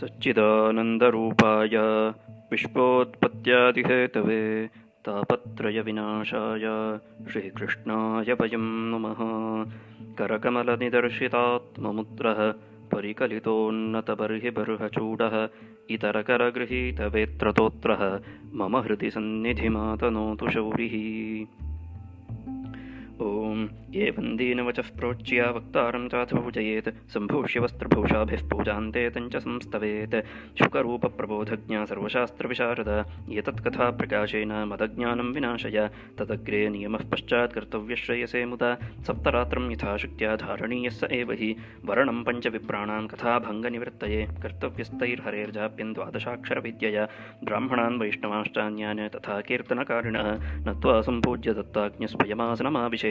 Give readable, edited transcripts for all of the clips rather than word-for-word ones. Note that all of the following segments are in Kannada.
सच्चिदानन्दरूपाय विश्वोत्पत्त्यादिहेतवे तापत्रयविनाशाय श्रीकृष्णाय वयं नमः। करकमलनिदर्शितात्ममुद्रः परिकलितोन्नतबर्हिबर्हचूडः इतरकरगृहीतवेत्रतोत्रः मम हृदि सन्निधिमातनोतु शौरिः। ओं ये वन्दीनवचः प्रोच्य वक्तारं चाथ पूजयेत् सम्भूष्य वस्त्रभूषाभिः पूजान्ते तञ्च संस्तवेत्। शुकरूपप्रबोधज्ञा सर्वशास्त्रविशारद एतत्कथा प्रकाशेन मदज्ञानं विनाशय। तदग्रे नियमः पश्चात् कर्तव्यश्रेयसे मुदा सप्तरात्रं यथाशक्त्या धारणीयः स एव हि। वर्णं पञ्चविप्राणां कथाभङ्गनिवृत्तये कर्तव्यस्तैर्हरेर्जाप्यं द्वादशाक्षरविद्यया। ब्राह्मणान् वैष्णवाश्चान्यान् तथा कीर्तनकारिणः नत्वा सम्पूज्य दत्ताज्ञस्वयमासनमाविशेत्।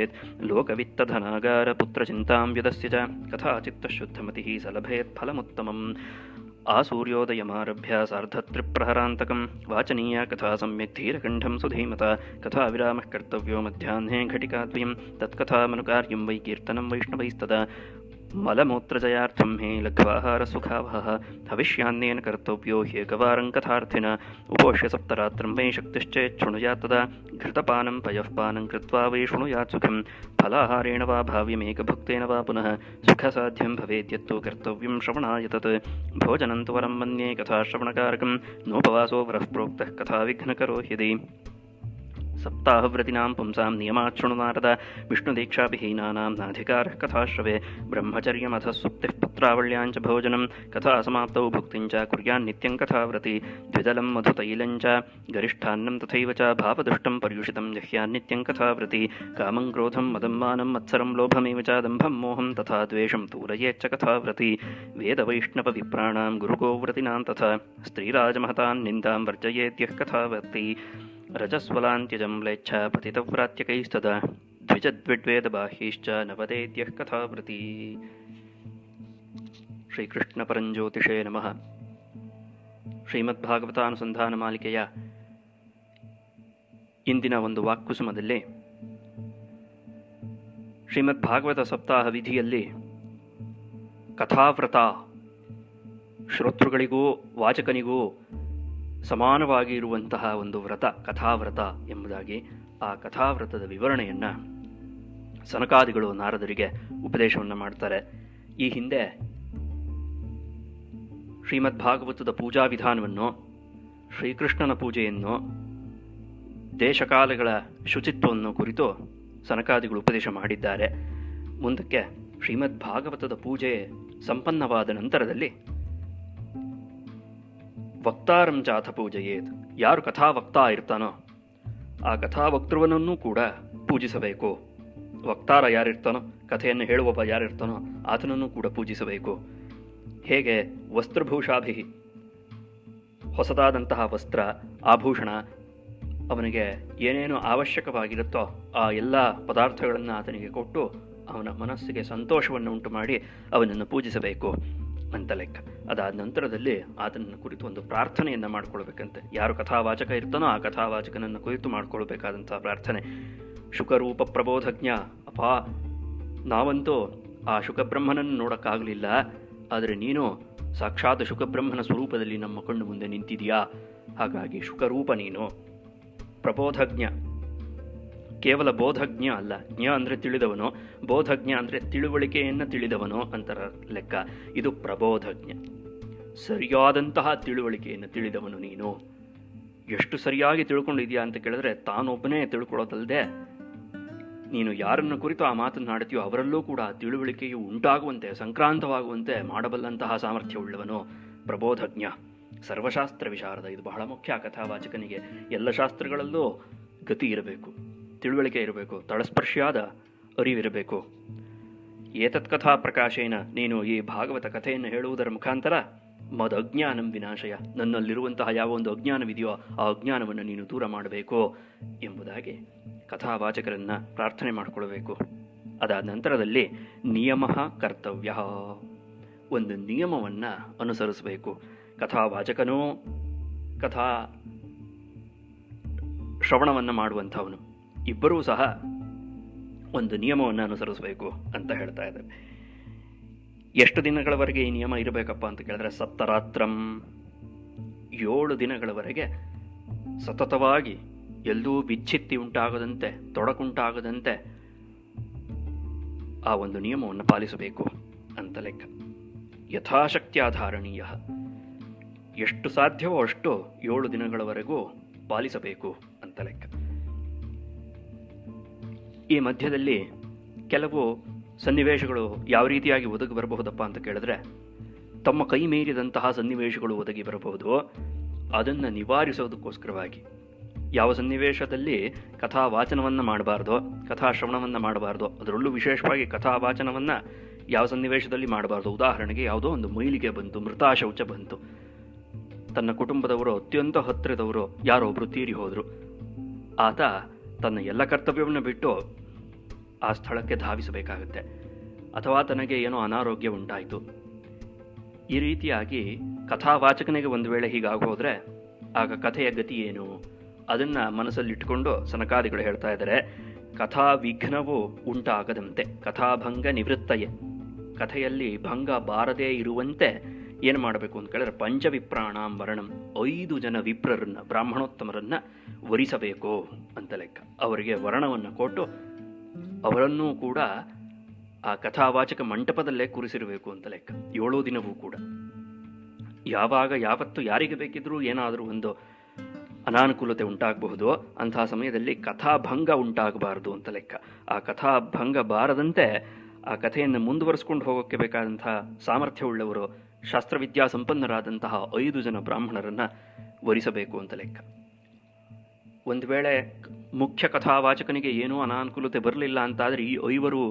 लोकवित्तधनागारपुत्रचिन्तां व्यदस्य च कथाचित्तशुद्धमतिः सलभेत् फलमुत्तमम्। आसूर्योदयमारभ्य सार्धत्रिप्रहरान्तकं वाचनीया कथा सम्यक् धीरकण्ठं सुधीमता। कथाविरामः कर्तव्यो मध्याह्ने घटिकाद्वयं तत्कथामनुकार्यं वै कीर्तनं वैष्णवैस्तदा। मलमूत्रजयार्थं हि लघ्वाहारसुखावहः हविष्यान्नेन कर्तव्यो ह्येकवारं कथार्थिना। उपोष्य सप्तरात्रं वै शक्तिश्चेत् शृणुयात् तदा घृतपानं पयःपानं कृत्वा वै शृणुयात् सुखं। फलाहारेण वा भाव्यमेकभुक्तेन वा पुनः सुखसाध्यं भवेद्यत्तु कर्तव्यं श्रवणाय तत्। भोजनं तु वरं मन्ये कथाश्रवणकारकं नोपवासो वरः प्रोक्तः कथाविघ्नकरो ह्यदि। सप्ताहव्रतीनां पुंसां नियमात् शृणु नारद विष्णुदीक्षाभिहीनानां नाधिकारः कथाश्रवे। ब्रह्मचर्यमथ सुप्तिः पुत्रावल्याञ्च भोजनं कथासमाप्तौ भुक्तिं च कुर्यान्नित्यं कथाव्रती। द्विदलं मधुतैलं च गरिष्ठान्नं तथैव च भावदुष्टं पर्युषितं जह्यान्नित्यं कथाव्रती। कामं क्रोधं मदं मानं मत्सरं लोभमेव च दम्भं मोहं तथा द्वेषं तूरयेच्च कथाव्रती। वेदवैष्णवविप्राणां गुरुगोव्रतीनां तथा स्त्रीराजमहतान् निन्दां वर्जयेद्यः कथावर्ती। रजस्वलान्त्यजं म्लेच्छा पतितव्रात्यकैस्तदा द्विजद्विड्वेदबाह्यैश्च नवदेद्यः कथावृती। ಶ್ರೀಕೃಷ್ಣಪರಂಜ್ಯೋತಿಷೇ ನಮಃ. ಶ್ರೀಮದ್ಭಾಗವತಾನುಸಂಧಾನ ಮಾಲಿಕೆಯ ಇಂದಿನ ಒಂದು ವಾಕ್ಕುಸುಮದಲ್ಲಿ ಶ್ರೀಮದ್ಭಾಗವತ ಸಪ್ತಾಹ ವಿಧಿಯಲ್ಲಿ ಕಥಾವ್ರತ ಶ್ರೋತೃಗಳಿಗೂ ವಾಚಕನಿಗೂ ಸಮಾನವಾಗಿ ಇರುವಂತಹ ಒಂದು ವ್ರತ ಕಥಾವ್ರತ ಎಂಬುದಾಗಿ ಆ ಕಥಾವ್ರತದ ವಿವರಣೆಯನ್ನು ಸನಕಾದಿಗಳು ನಾರದರಿಗೆ ಉಪದೇಶವನ್ನು ಮಾಡ್ತಾರೆ. ಈ ಹಿಂದೆ ಶ್ರೀಮದ್ಭಾಗವತದ ಪೂಜಾ ವಿಧಾನವನ್ನು, ಶ್ರೀಕೃಷ್ಣನ ಪೂಜೆಯನ್ನು, ದೇಶಕಾಲಗಳ ಶುಚಿತ್ವವನ್ನು ಕುರಿತು ಸನಕಾದಿಗಳು ಉಪದೇಶ ಮಾಡಿದ್ದಾರೆ. ಮುಂದಕ್ಕೆ ಶ್ರೀಮದ್ಭಾಗವತದ ಪೂಜೆ ಸಂಪನ್ನವಾದ ನಂತರದಲ್ಲಿ ವಕ್ತಾರಂ ಚಾಥ ಪೂಜೆಯೇತ್, ಯಾರು ಕಥಾವಕ್ತಾ ಇರ್ತಾನೋ ಆ ಕಥಾವಕ್ತೃವನನ್ನೂ ಕೂಡ ಪೂಜಿಸಬೇಕು. ವಕ್ತಾರ ಯಾರಿರ್ತಾನೋ, ಕಥೆಯನ್ನು ಹೇಳುವವ ಯಾರಿರ್ತಾನೋ ಆತನನ್ನು ಕೂಡ ಪೂಜಿಸಬೇಕು. ಹೇಗೆ ವಸ್ತ್ರಭೂಷಾಭಿ, ಹೊಸದಾದಂತಹ ವಸ್ತ್ರ ಆಭೂಷಣ, ಅವನಿಗೆ ಏನೇನು ಅವಶ್ಯಕವಾಗಿರುತ್ತೋ ಆ ಎಲ್ಲ ಪದಾರ್ಥಗಳನ್ನು ಆತನಿಗೆ ಕೊಟ್ಟು ಅವನ ಮನಸ್ಸಿಗೆ ಸಂತೋಷವನ್ನು ಉಂಟು ಮಾಡಿ ಅವನನ್ನು ಪೂಜಿಸಬೇಕು ಅಂತ ಲೆಕ್ಕ. ಅದಾದ ನಂತರದಲ್ಲಿ ಆತನನ್ನು ಕುರಿತು ಒಂದು ಪ್ರಾರ್ಥನೆಯನ್ನು ಮಾಡಿಕೊಳ್ಬೇಕಂತೆ. ಯಾರು ಕಥಾವಾಚಕ ಇರ್ತಾನೋ ಆ ಕಥಾವಾಚಕನನ್ನು ಕುರಿತು ಮಾಡಿಕೊಳ್ಬೇಕಾದಂತಹ ಪ್ರಾರ್ಥನೆ. ಶುಕರೂಪ ಪ್ರಬೋಧಜ್ಞ, ಅಪಾ ನಾವಂತೂ ಆ ಶುಕಬ್ರಹ್ಮನನ್ನು ನೋಡೋಕ್ಕಾಗಲಿಲ್ಲ, ಆದರೆ ನೀನು ಸಾಕ್ಷಾತ್ ಶುಕಬ್ರಹ್ಮನ ಸ್ವರೂಪದಲ್ಲಿ ನಮ್ಮ ಕಣ್ಣು ಮುಂದೆ ನಿಂತಿದೆಯಾ, ಹಾಗಾಗಿ ಶುಕರೂಪ ನೀನು. ಪ್ರಬೋಧಜ್ಞ, ಕೇವಲ ಬೋಧಜ್ಞ ಅಲ್ಲ, ಜ್ಞ ಅಂದರೆ ತಿಳಿದವನು, ಬೋಧಜ್ಞ ಅಂದರೆ ತಿಳುವಳಿಕೆಯನ್ನು ತಿಳಿದವನು ಅಂತರ ಲೆಕ್ಕ. ಇದು ಪ್ರಬೋಧಜ್ಞ, ಸರಿಯಾದಂತಹ ತಿಳುವಳಿಕೆಯನ್ನು ತಿಳಿದವನು ನೀನು. ಎಷ್ಟು ಸರಿಯಾಗಿ ತಿಳ್ಕೊಂಡಿದ್ಯಾ ಅಂತ ಕೇಳಿದ್ರೆ ತಾನೊಬ್ಬನೇ ತಿಳ್ಕೊಳ್ಳೋದಲ್ಲದೆ ನೀನು ಯಾರನ್ನು ಕುರಿತು ಆ ಮಾತನ್ನಾಡ್ತೀಯೋ ಅವರಲ್ಲೂ ಕೂಡ ತಿಳುವಳಿಕೆಯು ಉಂಟಾಗುವಂತೆ, ಸಂಕ್ರಾಂತವಾಗುವಂತೆ ಮಾಡಬಲ್ಲಂತಹ ಸಾಮರ್ಥ್ಯವುಳ್ಳವನು ಪ್ರಬೋಧಜ್ಞ. ಸರ್ವಶಾಸ್ತ್ರ ವಿಶಾರದ, ಇದು ಬಹಳ ಮುಖ್ಯ. ಕಥಾವಾಚಕನಿಗೆ ಎಲ್ಲ ಶಾಸ್ತ್ರಗಳಲ್ಲೂ ಗತಿ ಇರಬೇಕು, ತಿಳುವಳಿಕೆ ಇರಬೇಕು, ತಳಸ್ಪರ್ಶಿಯಾದ ಅರಿವಿರಬೇಕು. ಏತತ್ ಕಥಾ ಪ್ರಕಾಶೇನ, ನೀನು ಈ ಭಾಗವತ ಕಥೆಯನ್ನು ಹೇಳುವುದರ ಮುಖಾಂತರ ಮದ ಅಜ್ಞಾನಂ ವಿನಾಶಯ, ನನ್ನಲ್ಲಿರುವಂತಹ ಯಾವ ಒಂದು ಅಜ್ಞಾನವಿದೆಯೋ ಆ ಅಜ್ಞಾನವನ್ನು ನೀನು ದೂರ ಮಾಡಬೇಕು ಎಂಬುದಾಗಿ ಕಥಾವಾಚಕರನ್ನು ಪ್ರಾರ್ಥನೆ ಮಾಡಿಕೊಳ್ಬೇಕು. ಅದಾದ ನಂತರದಲ್ಲಿ ನಿಯಮ ಕರ್ತವ್ಯ, ಒಂದು ನಿಯಮವನ್ನು ಅನುಸರಿಸಬೇಕು. ಕಥಾವಾಚಕನೂ ಕಥಾ ಶ್ರವಣವನ್ನು ಮಾಡುವಂಥವನು ಇಬ್ಬರೂ ಸಹ ಒಂದು ನಿಯಮವನ್ನು ಅನುಸರಿಸಬೇಕು ಅಂತ ಹೇಳ್ತಾ ಇದ್ದಾರೆ. ಎಷ್ಟು ದಿನಗಳವರೆಗೆ ಈ ನಿಯಮ ಇರಬೇಕಪ್ಪ ಅಂತ ಕೇಳಿದ್ರೆ ಸಪ್ತರಾತ್ರಂ, 7 ದಿನಗಳವರೆಗೆ ಸತತವಾಗಿ ಎಲ್ಲೂ ಬಿಚ್ಛಿತ್ತಿ ಉಂಟಾಗದಂತೆ, ತೊಡಕುಂಟಾಗದಂತೆ ಆ ಒಂದು ನಿಯಮವನ್ನು ಪಾಲಿಸಬೇಕು ಅಂತ ಲೆಕ್ಕ. ಯಥಾಶಕ್ತ್ಯಾಧಾರಣೀಯ, ಎಷ್ಟು ಸಾಧ್ಯವೋ ಅಷ್ಟು 7 ದಿನಗಳವರೆಗೂ ಪಾಲಿಸಬೇಕು ಅಂತ ಲೆಕ್ಕ. ಈ ಮಧ್ಯದಲ್ಲಿ ಕೆಲವು ಸನ್ನಿವೇಶಗಳು ಯಾವ ರೀತಿಯಾಗಿ ಒದಗಿ ಬರಬಹುದಪ್ಪ ಅಂತ ಕೇಳಿದ್ರೆ, ತಮ್ಮ ಕೈ ಮೀರಿದಂತಹ ಸನ್ನಿವೇಶಗಳು ಒದಗಿ ಬರಬಹುದು. ಅದನ್ನು ನಿವಾರಿಸೋದಕ್ಕೋಸ್ಕರವಾಗಿ ಯಾವ ಸನ್ನಿವೇಶದಲ್ಲಿ ಕಥಾವಾಚನವನ್ನು ಮಾಡಬಾರ್ದು, ಕಥಾಶ್ರವಣವನ್ನು ಮಾಡಬಾರ್ದು, ಅದರಲ್ಲೂ ವಿಶೇಷವಾಗಿ ಕಥಾವಾಚನವನ್ನು ಯಾವ ಸನ್ನಿವೇಶದಲ್ಲಿ ಮಾಡಬಾರ್ದು. ಉದಾಹರಣೆಗೆ ಯಾವುದೋ ಒಂದು ಮೈಲಿಗೆ ಬಂತು, ಮೃತಾಶೌಚ ಬಂತು, ತನ್ನ ಕುಟುಂಬದವರು ಅತ್ಯಂತ ಹತ್ತಿರದವರು ಯಾರೋ ಒಬ್ಬರು ತೀರಿ ಹೋದರು, ಆತ ತನ್ನ ಎಲ್ಲ ಕರ್ತವ್ಯವನ್ನು ಬಿಟ್ಟು ಆ ಸ್ಥಳಕ್ಕೆ ಧಾವಿಸಬೇಕಾಗತ್ತೆ. ಅಥವಾ ತನಗೆ ಏನೋ ಅನಾರೋಗ್ಯ ಉಂಟಾಯಿತು. ಈ ರೀತಿಯಾಗಿ ಕಥಾವಾಚಕನಿಗೆ ಒಂದು ವೇಳೆ ಹೀಗಾಗೋದ್ರೆ ಆಗ ಕಥೆಯ ಗತಿ ಏನು, ಅದನ್ನು ಮನಸ್ಸಲ್ಲಿಟ್ಟುಕೊಂಡು ಸನಕಾದಿಗಳು ಹೇಳ್ತಾ ಇದ್ದಾರೆ, ಕಥಾ ವಿಘ್ನವು ಉಂಟಾಗದಂತೆ ಕಥಾಭಂಗ ನಿವೃತ್ತಯೇ, ಕಥೆಯಲ್ಲಿ ಭಂಗ ಬಾರದೇ ಇರುವಂತೆ ಏನು ಮಾಡಬೇಕು ಅಂತ ಕೇಳಿದ್ರೆ ಪಂಚವಿಪ್ರಾಣಾಂ ವರಣಂ, 5 ಜನ ವಿಪ್ರರನ್ನು, ಬ್ರಾಹ್ಮಣೋತ್ತಮರನ್ನು ವರಿಸಬೇಕು ಅಂತ ಲೆಕ್ಕ. ಅವರಿಗೆ ವರ್ಣವನ್ನು ಕೊಟ್ಟು ಅವರನ್ನೂ ಕೂಡ ಆ ಕಥಾವಾಚಕ ಮಂಟಪದಲ್ಲೇ ಕೂರಿಸಿರಬೇಕು ಅಂತ ಲೆಕ್ಕ. 7 ದಿನವೂ ಕೂಡ ಯಾವತ್ತು ಯಾರಿಗೆ ಬೇಕಿದ್ರೂ ಏನಾದರೂ ಒಂದು ಅನಾನುಕೂಲತೆ ಉಂಟಾಗಬಹುದು. ಅಂತಹ ಸಮಯದಲ್ಲಿ ಕಥಾಭಂಗ ಉಂಟಾಗಬಾರದು ಅಂತ ಲೆಕ್ಕ. ಆ ಕಥಾಭಂಗ ಬಾರದಂತೆ ಆ ಕಥೆಯನ್ನು ಮುಂದುವರಿಸ್ಕೊಂಡು ಹೋಗೋಕ್ಕೆ ಬೇಕಾದಂತಹ ಸಾಮರ್ಥ್ಯವುಳ್ಳವರು, ಶಾಸ್ತ್ರವಿದ್ಯಾ ಸಂಪನ್ನರಾದಂತಹ 5 ಜನ ಬ್ರಾಹ್ಮಣರನ್ನು ವರಿಸಬೇಕು ಅಂತ ಲೆಕ್ಕ. ಒಂದು ವೇಳೆ ಮುಖ್ಯ ಕಥಾವಾಚಕನಿಗೆ ಏನೂ ಅನಾನುಕೂಲತೆ ಬರಲಿಲ್ಲ ಅಂತಾದರೆ ಈ 5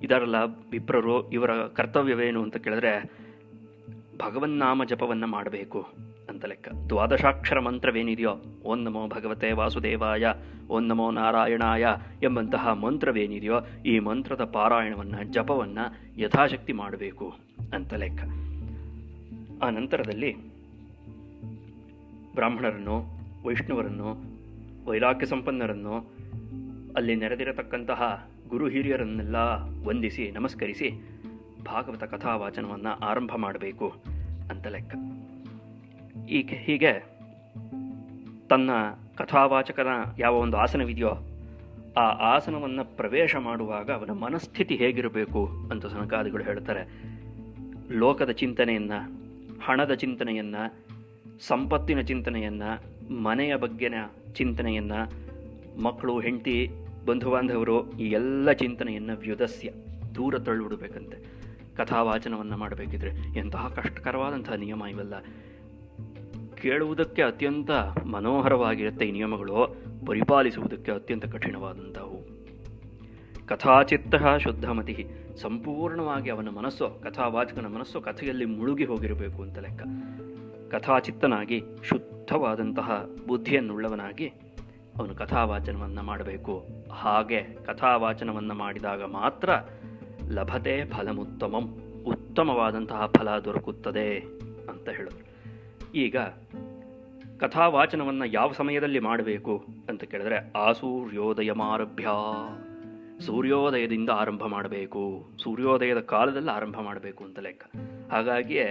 ಇದರಲ್ಲ ವಿಪ್ರರು, ಇವರ ಕರ್ತವ್ಯವೇನು ಅಂತ ಕೇಳಿದ್ರೆ ಭಗವನ್ನಾಮ ಜಪವನ್ನು ಮಾಡಬೇಕು ಅಂತ ಲೆಕ್ಕ. 12 ಮಂತ್ರವೇನಿದೆಯೋ, ಓಂ ನಮೋ ಭಗವತೆ ವಾಸುದೇವಾಯ, ಓಂ ನಮೋ ನಾರಾಯಣಾಯ ಎಂಬಂತಹ ಮಂತ್ರವೇನಿದೆಯೋ ಈ ಮಂತ್ರದ ಪಾರಾಯಣವನ್ನು, ಜಪವನ್ನು ಯಥಾಶಕ್ತಿ ಮಾಡಬೇಕು ಅಂತ ಲೆಕ್ಕ. ಆ ನಂತರದಲ್ಲಿ ಬ್ರಾಹ್ಮಣರನ್ನು, ವೈಷ್ಣವರನ್ನು, ವೈರಾಗ್ಯ ಸಂಪನ್ನರನ್ನು, ಅಲ್ಲಿ ನೆರೆದಿರತಕ್ಕಂತಹ ಗುರು ಹಿರಿಯರನ್ನೆಲ್ಲ ವಂದಿಸಿ ನಮಸ್ಕರಿಸಿ ಭಾಗವತ ಕಥಾವಾಚನವನ್ನು ಆರಂಭ ಮಾಡಬೇಕು ಅಂತ ಲೆಕ್ಕ. ಹೀಗೆ ತನ್ನ ಕಥಾವಾಚಕನ ಯಾವ ಒಂದು ಆಸನವಿದೆಯೋ ಆ ಆಸನವನ್ನು ಪ್ರವೇಶ ಮಾಡುವಾಗ ಅವನ ಮನಸ್ಥಿತಿ ಹೇಗಿರಬೇಕು ಅಂತ ಸನಕಾದಿಗಳು ಹೇಳ್ತಾರೆ. ಲೋಕದ ಚಿಂತನೆಯನ್ನು, ಹಣದ ಚಿಂತನೆಯನ್ನು, ಸಂಪತ್ತಿನ ಚಿಂತನೆಯನ್ನು, ಮನೆಯ ಬಗ್ಗೆನ ಚಿಂತನೆಯನ್ನು, ಮಕ್ಕಳು, ಹೆಂಡತಿ, ಬಂಧುಬಾಂಧವರು ಈ ಎಲ್ಲ ಚಿಂತನೆಯನ್ನು ವ್ಯುದಸ್ಯ ದೂರ ತಳ್ಳಿಬಿಡಬೇಕಂತೆ ಕಥಾವಾಚನವನ್ನು ಮಾಡಬೇಕಿದ್ರೆ. ಎಂತಹ ಕಷ್ಟಕರವಾದಂತಹ ನಿಯಮ ಇವೆಲ್ಲ. ಕೇಳುವುದಕ್ಕೆ ಅತ್ಯಂತ ಮನೋಹರವಾಗಿರುತ್ತೆ ಈ ನಿಯಮಗಳು, ಪರಿಪಾಲಿಸುವುದಕ್ಕೆ ಅತ್ಯಂತ ಕಠಿಣವಾದಂಥವು. ಕಥಾಚಿತ್ತ ಶುದ್ಧಮತಿ, ಸಂಪೂರ್ಣವಾಗಿ ಅವನ ಮನಸ್ಸು, ಕಥಾವಾಚಕನ ಮನಸ್ಸು ಕಥೆಯಲ್ಲಿ ಮುಳುಗಿ ಹೋಗಿರಬೇಕು ಅಂತ ಲೆಕ್ಕ. ಕಥಾಚಿತ್ತನಾಗಿ ಶುದ್ಧವಾದಂತಹ ಬುದ್ಧಿಯನ್ನುಳ್ಳವನಾಗಿ ಅವನು ಕಥಾವಾಚನವನ್ನು ಮಾಡಬೇಕು. ಹಾಗೆ ಕಥಾವಾಚನವನ್ನು ಮಾಡಿದಾಗ ಮಾತ್ರ ಲಭತೆ ಫಲಮುತ್ತಮಂ, ಉತ್ತಮವಾದಂತಹ ಫಲ ದೊರಕುತ್ತದೆ ಅಂತ ಹೇಳಿದ್ರು. ಈಗ ಕಥಾವಾಚನವನ್ನು ಯಾವ ಸಮಯದಲ್ಲಿ ಮಾಡಬೇಕು ಅಂತ ಕೇಳಿದ್ರೆ ಆಸೂರ್ಯೋದಯಮಾರಭ್ಯ, ಸೂರ್ಯೋದಯದಿಂದ ಆರಂಭ ಮಾಡಬೇಕು, ಸೂರ್ಯೋದಯದ ಕಾಲದಲ್ಲಿ ಆರಂಭ ಮಾಡಬೇಕು ಅಂತ ಲೆಕ್ಕ. ಹಾಗಾಗಿಯೇ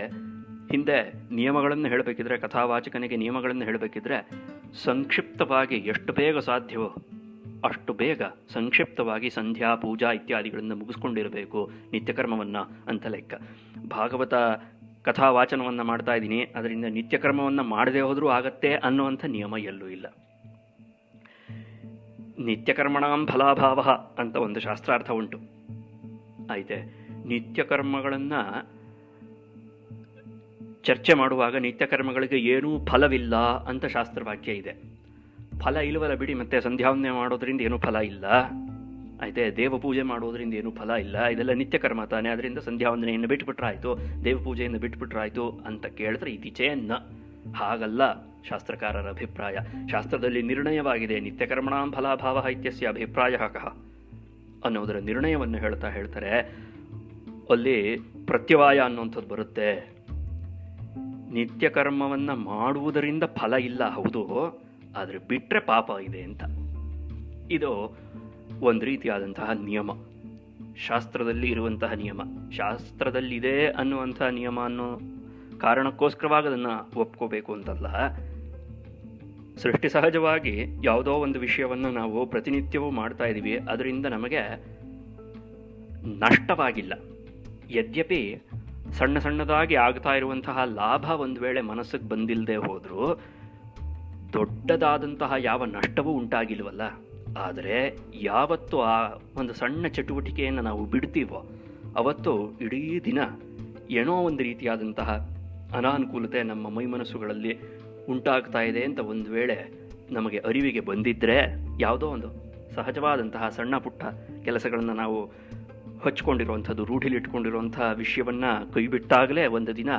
ಹಿಂದೆ ನಿಯಮಗಳನ್ನು ಹೇಳಬೇಕಿದ್ರೆ, ಕಥಾವಾಚಕನಿಗೆ ನಿಯಮಗಳನ್ನು ಹೇಳಬೇಕಿದ್ರೆ ಸಂಕ್ಷಿಪ್ತವಾಗಿ ಎಷ್ಟು ಬೇಗ ಸಾಧ್ಯವೋ ಅಷ್ಟು ಬೇಗ ಸಂಕ್ಷಿಪ್ತವಾಗಿ ಸಂಧ್ಯಾ ಪೂಜಾ ಇತ್ಯಾದಿಗಳನ್ನು ಮುಗಿಸ್ಕೊಂಡಿರಬೇಕು ನಿತ್ಯಕರ್ಮವನ್ನು ಅಂತ ಲೆಕ್ಕ. ಭಾಗವತ ಕಥಾವಾಚನವನ್ನು ಮಾಡ್ತಾ ಇದ್ದೀನಿ, ಅದರಿಂದ ನಿತ್ಯಕರ್ಮವನ್ನು ಮಾಡದೇ ಹೋದರೂ ಆಗತ್ತೆ ಅನ್ನುವಂಥ ನಿಯಮ ಎಲ್ಲೂ ಇಲ್ಲ. ನಿತ್ಯಕರ್ಮಣಾಂ ಫಲಾಭಾವ ಅಂತ ಒಂದು ಶಾಸ್ತ್ರಾರ್ಥ ಉಂಟು. ಆಯ್ತೆ, ನಿತ್ಯಕರ್ಮಗಳನ್ನು ಚರ್ಚೆ ಮಾಡುವಾಗ ನಿತ್ಯಕರ್ಮಗಳಿಗೆ ಏನೂ ಫಲವಿಲ್ಲ ಅಂತ ಶಾಸ್ತ್ರವಾಕ್ಯ ಇದೆ. ಫಲ ಇಲ್ಲವಲ್ಲ ಬಿಡಿ, ಮತ್ತೆ ಸಂಧ್ಯಾವಂದನೆ ಮಾಡೋದ್ರಿಂದ ಏನೂ ಫಲ ಇಲ್ಲ. ಆಯ್ತೆ, ದೇವಪೂಜೆ ಮಾಡೋದ್ರಿಂದ ಏನೂ ಫಲ ಇಲ್ಲ, ಇದೆಲ್ಲ ನಿತ್ಯಕರ್ಮ ತಾನೆ, ಅದರಿಂದ ಸಂಧ್ಯಾವಂದನೆಯನ್ನು ಬಿಟ್ಬಿಟ್ರಾಯ್ತು, ದೇವಪೂಜೆಯನ್ನು ಬಿಟ್ಬಿಟ್ರಾಯ್ತು ಅಂತ ಕೇಳಿದ್ರೆ ಇತ್ತೀಚೆಯನ್ನ ಹಾಗಲ್ಲ ಶಾಸ್ತ್ರಕಾರರ ಅಭಿಪ್ರಾಯ. ಶಾಸ್ತ್ರದಲ್ಲಿ ನಿರ್ಣಯವಾಗಿದೆ, ನಿತ್ಯಕರ್ಮಣಾಂ ಫಲಾಭಾವ ಇತ್ಯಸ್ಯ ಅಭಿಪ್ರಾಯ ಕಃ ಅನ್ನೋದರ ನಿರ್ಣಯವನ್ನು ಹೇಳ್ತಾರೆ. ಅಲ್ಲಿ ಪ್ರತ್ಯವಾಯ ಅನ್ನುವಂಥದ್ದು ಬರುತ್ತೆ. ನಿತ್ಯಕರ್ಮವನ್ನು ಮಾಡುವುದರಿಂದ ಫಲ ಇಲ್ಲ, ಹೌದು, ಆದರೆ ಬಿಟ್ಟರೆ ಪಾಪ ಇದೆ ಅಂತ. ಇದು ಒಂದು ರೀತಿಯಾದಂತಹ ನಿಯಮ. ಶಾಸ್ತ್ರದಲ್ಲಿ ಇರುವಂತಹ ನಿಯಮ. ಶಾಸ್ತ್ರದಲ್ಲಿದೆ ಅನ್ನುವಂಥ ನಿಯಮ ಅನ್ನೋ ಕಾರಣಕ್ಕೋಸ್ಕರವಾಗಿ ಅದನ್ನು ಒಪ್ಕೋಬೇಕು ಅಂತಲ್ಲ. ಸೃಷ್ಟಿ ಸಹಜವಾಗಿ ಯಾವುದೋ ಒಂದು ವಿಷಯವನ್ನು ನಾವು ಪ್ರತಿನಿತ್ಯವೂ ಮಾಡ್ತಾ ಇದ್ದೀವಿ, ಅದರಿಂದ ನಮಗೆ ನಷ್ಟವಾಗಿಲ್ಲ. ಯದ್ಯಪಿ ಸಣ್ಣ ಸಣ್ಣದಾಗಿ ಆಗ್ತಾ ಇರುವಂತಹ ಲಾಭ ಒಂದು ವೇಳೆ ಮನಸ್ಸಿಗೆ ಬಂದಿಲ್ಲದೆ ಹೋದರೂ ದೊಡ್ಡದಾದಂತಹ ಯಾವ ನಷ್ಟವೂ ಉಂಟಾಗಿಲ್ವಲ್ಲ. ಆದರೆ ಯಾವತ್ತು ಆ ಒಂದು ಸಣ್ಣ ಚಟುವಟಿಕೆಯನ್ನು ನಾವು ಬಿಡ್ತೀವೋ ಅವತ್ತು ಇಡೀ ದಿನ ಏನೋ ಒಂದು ರೀತಿಯಾದಂತಹ ಅನಾನುಕೂಲತೆ ನಮ್ಮ ಮೈಮನಸ್ಸುಗಳಲ್ಲಿ ಉಂಟಾಗ್ತಾ ಇದೆ ಅಂತ ಒಂದು ವೇಳೆ ನಮಗೆ ಅರಿವಿಗೆ ಬಂದಿದ್ದರೆ, ಯಾವುದೋ ಒಂದು ಸಹಜವಾದಂತಹ ಸಣ್ಣ ಪುಟ್ಟ ಕೆಲಸಗಳನ್ನು ನಾವು ಹಚ್ಕೊಂಡಿರುವಂಥದ್ದು, ರೂಢಿಲಿಟ್ಕೊಂಡಿರುವಂಥ ವಿಷಯವನ್ನು ಕೈಬಿಟ್ಟಾಗಲೇ ಒಂದು ದಿನ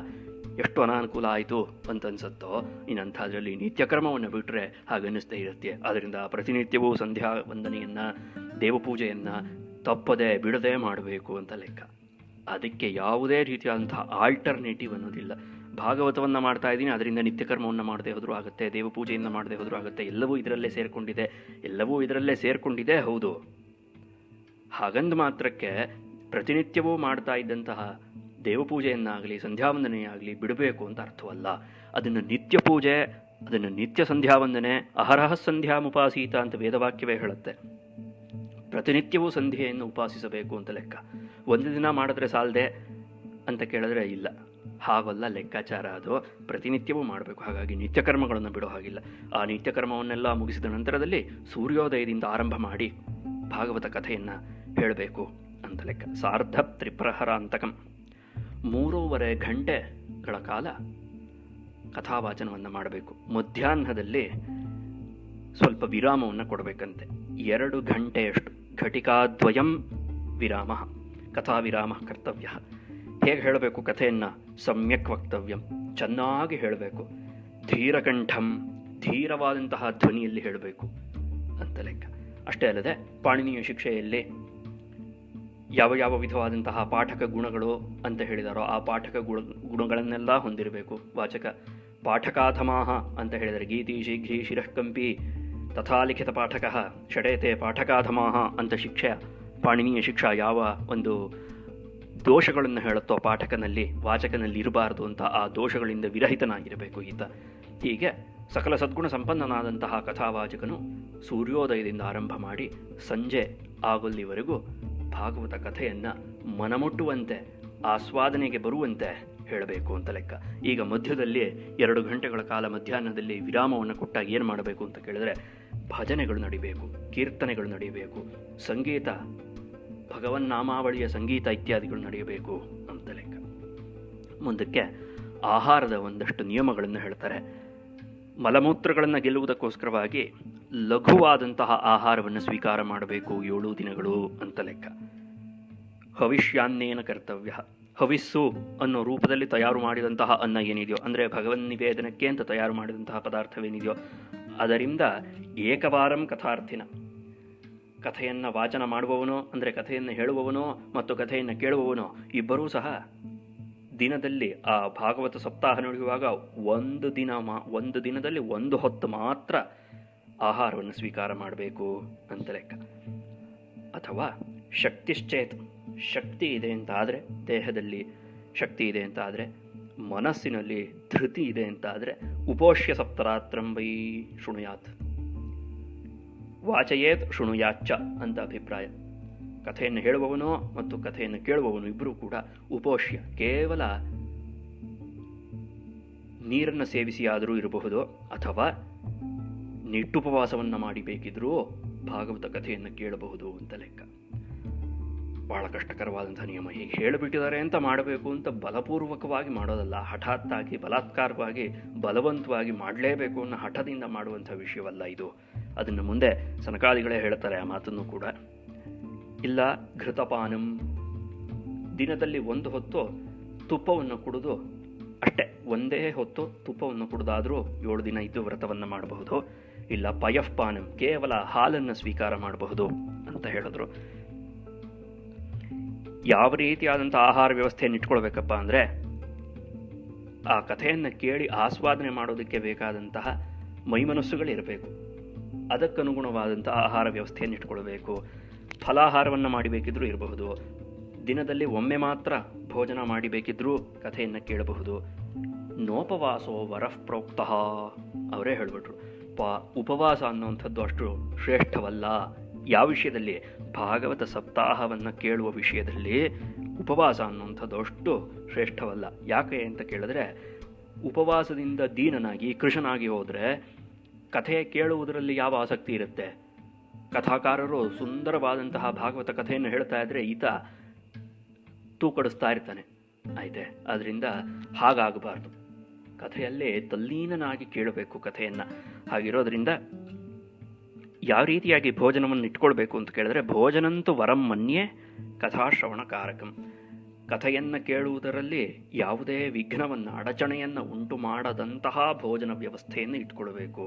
ಎಷ್ಟು ಅನಾನುಕೂಲ ಆಯಿತು ಅಂತ ಅನ್ಸುತ್ತೋ, ಇನ್ನಂಥದ್ರಲ್ಲಿ ನಿತ್ಯಕ್ರಮವನ್ನು ಬಿಟ್ಟರೆ ಹಾಗನ್ನಿಸ್ತೇ ಇರುತ್ತೆ. ಆದ್ದರಿಂದ ಪ್ರತಿನಿತ್ಯವೂ ಸಂಧ್ಯಾ ವಂದನೆಯನ್ನು, ದೇವಪೂಜೆಯನ್ನು ತಪ್ಪದೆ ಬಿಡದೆ ಮಾಡಬೇಕು ಅಂತ ಲೆಕ್ಕ. ಅದಕ್ಕೆ ಯಾವುದೇ ರೀತಿಯಾದಂಥ ಆಲ್ಟರ್ನೇಟಿವ್ ಅನ್ನೋದಿಲ್ಲ. ಭಾಗವತವನ್ನು ಮಾಡ್ತಾ ಇದ್ದೀನಿ, ಅದರಿಂದ ನಿತ್ಯಕರ್ಮವನ್ನು ಮಾಡದೆ ಹೋದರೂ ಆಗುತ್ತೆ, ದೇವಪೂಜೆಯನ್ನು ಮಾಡದೆ ಹೋದರೂ ಆಗುತ್ತೆ, ಎಲ್ಲವೂ ಇದರಲ್ಲೇ ಸೇರಿಕೊಂಡಿದೆ. ಹೌದು, ಹಾಗಂದು ಮಾತ್ರಕ್ಕೆ ಪ್ರತಿನಿತ್ಯವೂ ಮಾಡ್ತಾ ಇದ್ದಂತಹ ದೇವಪೂಜೆಯನ್ನಾಗಲಿ ಸಂಧ್ಯಾವಂದನೆಯಾಗಲಿ ಬಿಡಬೇಕು ಅಂತ ಅರ್ಥವಲ್ಲ. ಅದನ್ನು ನಿತ್ಯ ಪೂಜೆ, ಅದನ್ನು ನಿತ್ಯ ಸಂಧ್ಯಾವಂದನೆ, ಅಹರಹ ಸಂಧ್ಯಾಮುಪಾಸೀತ ಅಂತ ವೇದವಾಕ್ಯವೇ ಹೇಳುತ್ತೆ. ಪ್ರತಿನಿತ್ಯವೂ ಸಂಧ್ಯೆಯನ್ನು ಉಪಾಸಿಸಬೇಕು ಅಂತ ಲೆಕ್ಕ. ಒಂದು ದಿನ ಮಾಡಿದ್ರೆ ಸಾಲದೆ ಅಂತ ಕೇಳಿದ್ರೆ ಇಲ್ಲ, ಹಾಗಲ್ಲ ಲೆಕ್ಕಾಚಾರ. ಅದು ಪ್ರತಿನಿತ್ಯವೂ ಮಾಡಬೇಕು. ಹಾಗಾಗಿ ನಿತ್ಯಕರ್ಮಗಳನ್ನು ಬಿಡೋ ಹಾಗಿಲ್ಲ. ಆ ನಿತ್ಯಕರ್ಮವನ್ನೆಲ್ಲ ಮುಗಿಸಿದ ನಂತರದಲ್ಲಿ ಸೂರ್ಯೋದಯದಿಂದ ಆರಂಭ ಮಾಡಿ ಭಾಗವತ ಕಥೆಯನ್ನು ಹೇಳಬೇಕು ಅಂತ ಲೆಕ್ಕ. ಸಾರ್ಧ ತ್ರಿಪ್ರಹರ ಅಂತಕಂ, 3.5 ಗಂಟೆಗಳ ಕಾಲ ಕಥಾವಾಚನವನ್ನು ಮಾಡಬೇಕು. ಮಧ್ಯಾಹ್ನದಲ್ಲಿ ಸ್ವಲ್ಪ ವಿರಾಮವನ್ನು ಕೊಡಬೇಕಂತೆ. 2 ಗಂಟೆಯಷ್ಟು ಘಟಿಕಾದ್ವಯಂ ವಿರಾಮ, ಕಥಾವಿರಾಮ ಕರ್ತವ್ಯ. ಹೇಗೆ ಹೇಳಬೇಕು ಕಥೆಯನ್ನು? ಸಮ್ಯಕ್ ವಕ್ತವ್ಯಂ, ಚೆನ್ನಾಗಿ ಹೇಳಬೇಕು. ಧೀರಕಂಠಂ, ಧೀರವಾದಂತಹ ಧ್ವನಿಯಲ್ಲಿ ಹೇಳಬೇಕು ಅಂತ ಲೆಕ್ಕ. ಅಷ್ಟೇ ಅಲ್ಲದೆ ಪಾಣಿನಿಯ ಶಿಕ್ಷೆಯಲ್ಲಿ ಯಾವ ವಿಧವಾದಂತಹ ಪಾಠಕ ಗುಣಗಳು ಅಂತ ಹೇಳಿದಾರೋ ಆ ಪಾಠಕ ಗುಣಗಳನ್ನೆಲ್ಲ ಹೊಂದಿರಬೇಕು ವಾಚಕ. ಪಾಠಕಾಧಮಾಹ ಅಂತ ಹೇಳಿದರೆ ಗೀತಿ ಶೀಘ್ರಿ ಶಿರಃಕಂಪಿ ತಥಾ ಲಿಖಿತ ಪಾಠಕ ಷಡೇತೆ ಪಾಠಕಾಧಮಾಹ ಅಂತ ಶಿಕ್ಷೆ, ಪಾಣಿನಿಯ ಶಿಕ್ಷಾ ಯಾವ ಒಂದು ದೋಷಗಳನ್ನು ಹೇಳುತ್ತೋ ಪಾಠಕನಲ್ಲಿ, ವಾಚಕನಲ್ಲಿ ಇರಬಾರ್ದು ಅಂತ ಆ ದೋಷಗಳಿಂದ ವಿರಹಿತನಾಗಿರಬೇಕು ಈತ. ಹೀಗೆ ಸಕಲ ಸದ್ಗುಣ ಸಂಪನ್ನನಾದಂತಹ ಕಥಾವಾಚಕನು ಸೂರ್ಯೋದಯದಿಂದ ಆರಂಭ ಮಾಡಿ ಸಂಜೆ ಆಗೊಲ್ಲಿವರೆಗೂ ಭಾಗವತ ಕಥೆಯನ್ನು ಮನಮುಟ್ಟುವಂತೆ, ಆಸ್ವಾದನೆಗೆ ಬರುವಂತೆ ಹೇಳಬೇಕು ಅಂತ ಲೆಕ್ಕ. ಈಗ ಮಧ್ಯದಲ್ಲಿ 2 ಗಂಟೆಗಳ ಕಾಲ ಮಧ್ಯಾಹ್ನದಲ್ಲಿ ವಿರಾಮವನ್ನು ಕೊಟ್ಟಾಗ ಏನು ಮಾಡಬೇಕು ಅಂತ ಕೇಳಿದ್ರೆ, ಭಜನೆಗಳು ನಡಿಬೇಕು, ಕೀರ್ತನೆಗಳು ನಡೀಬೇಕು, ಸಂಗೀತ, ಭಗವನ್ನಾಮಾವಳಿಯ ಸಂಗೀತ ಇತ್ಯಾದಿಗಳು ನಡೆಯಬೇಕು ಅಂತ ಲೆಕ್ಕ. ಮುಂದಕ್ಕೆ ಆಹಾರದ ಒಂದಷ್ಟು ನಿಯಮಗಳನ್ನು ಹೇಳ್ತಾರೆ. ಮಲಮೂತ್ರಗಳನ್ನು ಗೆಲ್ಲುವುದಕ್ಕೋಸ್ಕರವಾಗಿ ಲಘುವಾದಂತಹ ಆಹಾರವನ್ನು ಸ್ವೀಕಾರ ಮಾಡಬೇಕು 7 ದಿನಗಳು ಅಂತ ಲೆಕ್ಕ. ಹವಿಷ್ಯಾನ್ನೇನ ಕರ್ತವ್ಯ, ಹವಿಸ್ಸು ಅನ್ನೋ ರೂಪದಲ್ಲಿ ತಯಾರು ಮಾಡಿದಂತಹ ಅನ್ನ ಏನಿದೆಯೋ, ಅಂದರೆ ಭಗವನ್ ನಿವೇದನಕ್ಕೆ ಅಂತ ತಯಾರು ಮಾಡಿದಂತಹ ಪದಾರ್ಥವೇನಿದೆಯೋ ಅದರಿಂದ ಏಕವಾರಂ ಕಥಾರ್ಥಿನ, ಕಥೆಯನ್ನು ವಾಚನ ಮಾಡುವವನೋ ಅಂದರೆ ಕಥೆಯನ್ನು ಹೇಳುವವನೋ ಮತ್ತು ಕಥೆಯನ್ನು ಕೇಳುವವನೋ ಇಬ್ಬರೂ ಸಹ ದಿನದಲ್ಲಿ ಆ ಭಾಗವತ ಸಪ್ತಾಹ ನಡೆಯುವಾಗ ಒಂದು ದಿನದಲ್ಲಿ 1 ಹೊತ್ತು ಮಾತ್ರ ಆಹಾರವನ್ನು ಸ್ವೀಕಾರ ಮಾಡಬೇಕು ಅಂತ ಲೆಕ್ಕ. ಅಥವಾ ಶಕ್ತಿಶ್ಚೇತ್, ಶಕ್ತಿ ಇದೆ ಅಂತ ಆದರೆ, ದೇಹದಲ್ಲಿ ಶಕ್ತಿ ಇದೆ ಅಂತ ಆದರೆ, ಮನಸ್ಸಿನಲ್ಲಿ ಧೃತಿ ಇದೆ ಅಂತ ಆದರೆ ಉಪೋಷ್ಯ ಸಪ್ತರಾತ್ರಂ ವೈ ಶೃಣುಯಾತ್, ವಾಚಯೇತ್ ಶೃಣುಯಾಚ್ಚ ಅಂತ ಅಭಿಪ್ರಾಯ. ಕಥೆಯನ್ನು ಹೇಳುವವನೋ ಮತ್ತು ಕಥೆಯನ್ನು ಕೇಳುವವನು ಇಬ್ಬರೂ ಕೂಡ ಉಪೋಷ್ಯ, ಕೇವಲ ನೀರನ್ನು ಸೇವಿಸಿಯಾದರೂ ಇರಬಹುದು, ಅಥವಾ ನಿಟ್ಟುಪವಾಸವನ್ನು ಮಾಡಿ ಬೇಕಿದ್ರೂ ಭಾಗವತ ಕಥೆಯನ್ನು ಕೇಳಬಹುದು ಅಂತ ಲೆಕ್ಕ. ಬಹಳ ಕಷ್ಟಕರವಾದಂಥ ನಿಯಮ. ಹೀಗೆ ಹೇಳಿಬಿಟ್ಟಿದ್ದಾರೆ ಅಂತ ಮಾಡಬೇಕು ಅಂತ ಬಲಪೂರ್ವಕವಾಗಿ ಮಾಡೋದಲ್ಲ, ಹಠಾತ್ತಾಗಿ ಬಲಾತ್ಕಾರವಾಗಿ ಬಲವಂತವಾಗಿ ಮಾಡಲೇಬೇಕು ಅನ್ನೋ ಹಠದಿಂದ ಮಾಡುವಂಥ ವಿಷಯವಲ್ಲ ಇದು. ಅದನ್ನು ಮುಂದೆ ಸನಕಾದಿಗಳೇ ಹೇಳ್ತಾರೆ ಆ ಮಾತನ್ನು ಕೂಡ. ಇಲ್ಲ ಘೃತಪಾನಂ, ದಿನದಲ್ಲಿ 1 ಹೊತ್ತು ತುಪ್ಪವನ್ನು ಕುಡಿದು ಅಷ್ಟೇ, ಒಂದೇ ಹೊತ್ತು ತುಪ್ಪವನ್ನು ಕುಡಿದಾದರೂ 7 ದಿನ ಇದ್ದು ವ್ರತವನ್ನು ಮಾಡಬಹುದು. ಇಲ್ಲ ಪಯಃಪಾನಂ, ಕೇವಲ ಹಾಲನ್ನು ಸ್ವೀಕಾರ ಮಾಡಬಹುದು ಅಂತ ಹೇಳಿದ್ರು. ಯಾವ ರೀತಿಯಾದಂಥ ಆಹಾರ ವ್ಯವಸ್ಥೆಯನ್ನು ಇಟ್ಕೊಳ್ಬೇಕಪ್ಪ ಅಂದರೆ, ಆ ಕಥೆಯನ್ನು ಕೇಳಿ ಆಸ್ವಾದನೆ ಮಾಡೋದಕ್ಕೆ ಬೇಕಾದಂತಹ ಮೈಮನಸ್ಸುಗಳಿರಬೇಕು. ಅದಕ್ಕನುಗುಣವಾದಂಥ ಆಹಾರ ವ್ಯವಸ್ಥೆಯನ್ನು ಇಟ್ಕೊಳ್ಬೇಕು. ಫಲಾಹಾರವನ್ನು ಮಾಡಬೇಕಿದ್ರೂ ಇರಬಹುದು, ದಿನದಲ್ಲಿ ಒಮ್ಮೆ ಮಾತ್ರ ಭೋಜನ ಮಾಡಬೇಕಿದ್ರೂ ಕಥೆಯನ್ನು ಕೇಳಬಹುದು. ನೋಪವಾಸೋ ವರಃ ಪ್ರೋಕ್ತಃ, ಅವರೇ ಹೇಳಿಬಿಟ್ರು, ಉಪವಾಸ ಅನ್ನುವಂಥದ್ದು ಅಷ್ಟು ಶ್ರೇಷ್ಠವಲ್ಲ. ಯಾವ ವಿಷಯದಲ್ಲಿ? ಭಾಗವತ ಸಪ್ತಾಹವನ್ನು ಕೇಳುವ ವಿಷಯದಲ್ಲಿ ಉಪವಾಸ ಅನ್ನುವಂಥದ್ದು ಅಷ್ಟು ಶ್ರೇಷ್ಠವಲ್ಲ. ಯಾಕೆ ಅಂತ ಕೇಳಿದ್ರೆ, ಉಪವಾಸದಿಂದ ದೀನನಾಗಿ ಕೃಶನಾಗಿ ಹೋದರೆ ಕಥೆ ಕೇಳುವುದರಲ್ಲಿ ಯಾವ ಆಸಕ್ತಿ ಇರುತ್ತೆ? ಕಥಾಕಾರರು ಸುಂದರವಾದಂತಹ ಭಾಗವತ ಕಥೆಯನ್ನು ಹೇಳ್ತಾ ಇದ್ರೆ ಈತ ತೂಕಡಿಸ್ತಾ ಇರ್ತಾನೆ. ಆಯ್ತೆ, ಅದರಿಂದ ಹಾಗಾಗಬಾರ್ದು. ಕಥೆಯಲ್ಲೇ ತಲ್ಲೀನನಾಗಿ ಕೇಳಬೇಕು ಕಥೆಯನ್ನು. ಹಾಗಿರೋದ್ರಿಂದ ಯಾವ ರೀತಿಯಾಗಿ ಭೋಜನವನ್ನು ಇಟ್ಕೊಳ್ಬೇಕು ಅಂತ ಕೇಳಿದ್ರೆ, ಭೋಜನಂತೂ ವರಂ ಮನ್ಯೆ ಕಥಾಶ್ರವಣ ಕಾರಕಂ. ಕಥೆಯನ್ನು ಕೇಳುವುದರಲ್ಲಿ ಯಾವುದೇ ವಿಘ್ನವನ್ನು, ಅಡಚಣೆಯನ್ನು ಉಂಟು ಮಾಡದಂತಹ ಭೋಜನ ವ್ಯವಸ್ಥೆಯನ್ನು ಇಟ್ಕೊಳ್ಬೇಕು.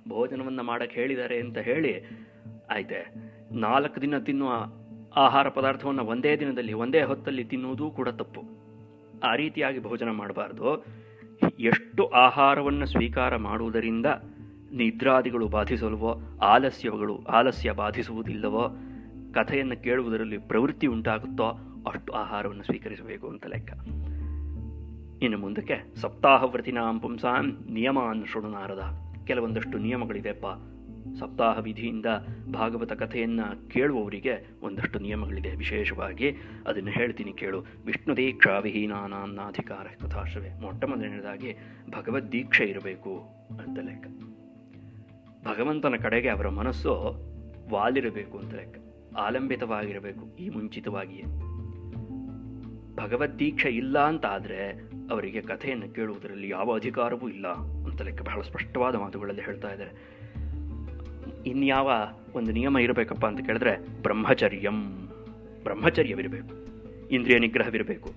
ಭೋಜನವನ್ನು ಮಾಡಕ್ಕೆ ಹೇಳಿದ್ದಾರೆ ಅಂತ ಹೇಳಿ ಆಯ್ತೆ 4 ದಿನ ತಿನ್ನುವ ಆಹಾರ ಪದಾರ್ಥವನ್ನು ಒಂದೇ ದಿನದಲ್ಲಿ ಒಂದೇ ಹೊತ್ತಲ್ಲಿ ತಿನ್ನುವುದೂ ಕೂಡ ತಪ್ಪು. ಆ ರೀತಿಯಾಗಿ ಭೋಜನ ಮಾಡಬಾರ್ದು. ಎಷ್ಟು ಆಹಾರವನ್ನು ಸ್ವೀಕಾರ ಮಾಡುವುದರಿಂದ ನಿದ್ರಾದಿಗಳು ಬಾಧಿಸಲ್ವೋ, ಆಲಸ್ಯ ಬಾಧಿಸುವುದಿಲ್ಲವೋ, ಕಥೆಯನ್ನು ಕೇಳುವುದರಲ್ಲಿ ಪ್ರವೃತ್ತಿ ಉಂಟಾಗುತ್ತೋ ಅಷ್ಟು ಆಹಾರವನ್ನು ಸ್ವೀಕರಿಸಬೇಕು ಅಂತ ಲೆಕ್ಕ. ಇನ್ನು ಮುಂದಕ್ಕೆ ಸಪ್ತಾಹವ್ರತಿನಾಂ ಪುಂಸಾಂ ನಿಯಮಾನ್ ಶೃಣು ನಾರದ. ಕೆಲವೊಂದಷ್ಟು ನಿಯಮಗಳಿದೆಪ್ಪ. ಸಪ್ತಾಹ ವಿಧಿಯಿಂದ ಭಾಗವತ ಕಥೆಯನ್ನು ಕೇಳುವವರಿಗೆ ಒಂದಷ್ಟು ನಿಯಮಗಳಿದೆ. ವಿಶೇಷವಾಗಿ ಅದನ್ನು ಹೇಳ್ತೀನಿ ಕೇಳು. ವಿಷ್ಣು ದೀಕ್ಷಾ ವಿಹೀನಾನಾಂ ನಾಧಿಕಾರ ಕಥಾಶ್ರವೆ. ಮೊಟ್ಟ ಮೊದಲನೇದಾಗಿ ಭಗವದ್ದೀಕ್ಷೆ ಇರಬೇಕು ಅಂತ ಲೆಕ್ಕ. ಭಗವಂತನ ಕಡೆಗೆ ಅವರ ಮನಸ್ಸು ವಾಲಿರಬೇಕು ಅಂತ ಲೆಕ್ಕ, ಆಲಂಬಿತವಾಗಿರಬೇಕು ಈ ಮುಂಚಿತವಾಗಿಯೇ. ಭಗವದ್ದೀಕ್ಷೆ ಇಲ್ಲ ಅಂತ ಆದರೆ ಅವರಿಗೆ ಕಥೆಯನ್ನು ಕೇಳುವುದರಲ್ಲಿ ಯಾವ ಅಧಿಕಾರವೂ ಇಲ್ಲ ಅಂತ ಲೆಕ್ಕ. ಬಹಳ ಸ್ಪಷ್ಟವಾದ ಮಾತುಗಳಲ್ಲಿ ಹೇಳ್ತಾ ಇದ್ದಾರೆ. ಇನ್ಯಾವ ಒಂದು ನಿಯಮ ಇರಬೇಕಪ್ಪ ಅಂತ ಕೇಳಿದ್ರೆ, ಬ್ರಹ್ಮಚರ್ಯವಿರಬೇಕು, ಇಂದ್ರಿಯ ನಿಗ್ರಹವಿರಬೇಕು.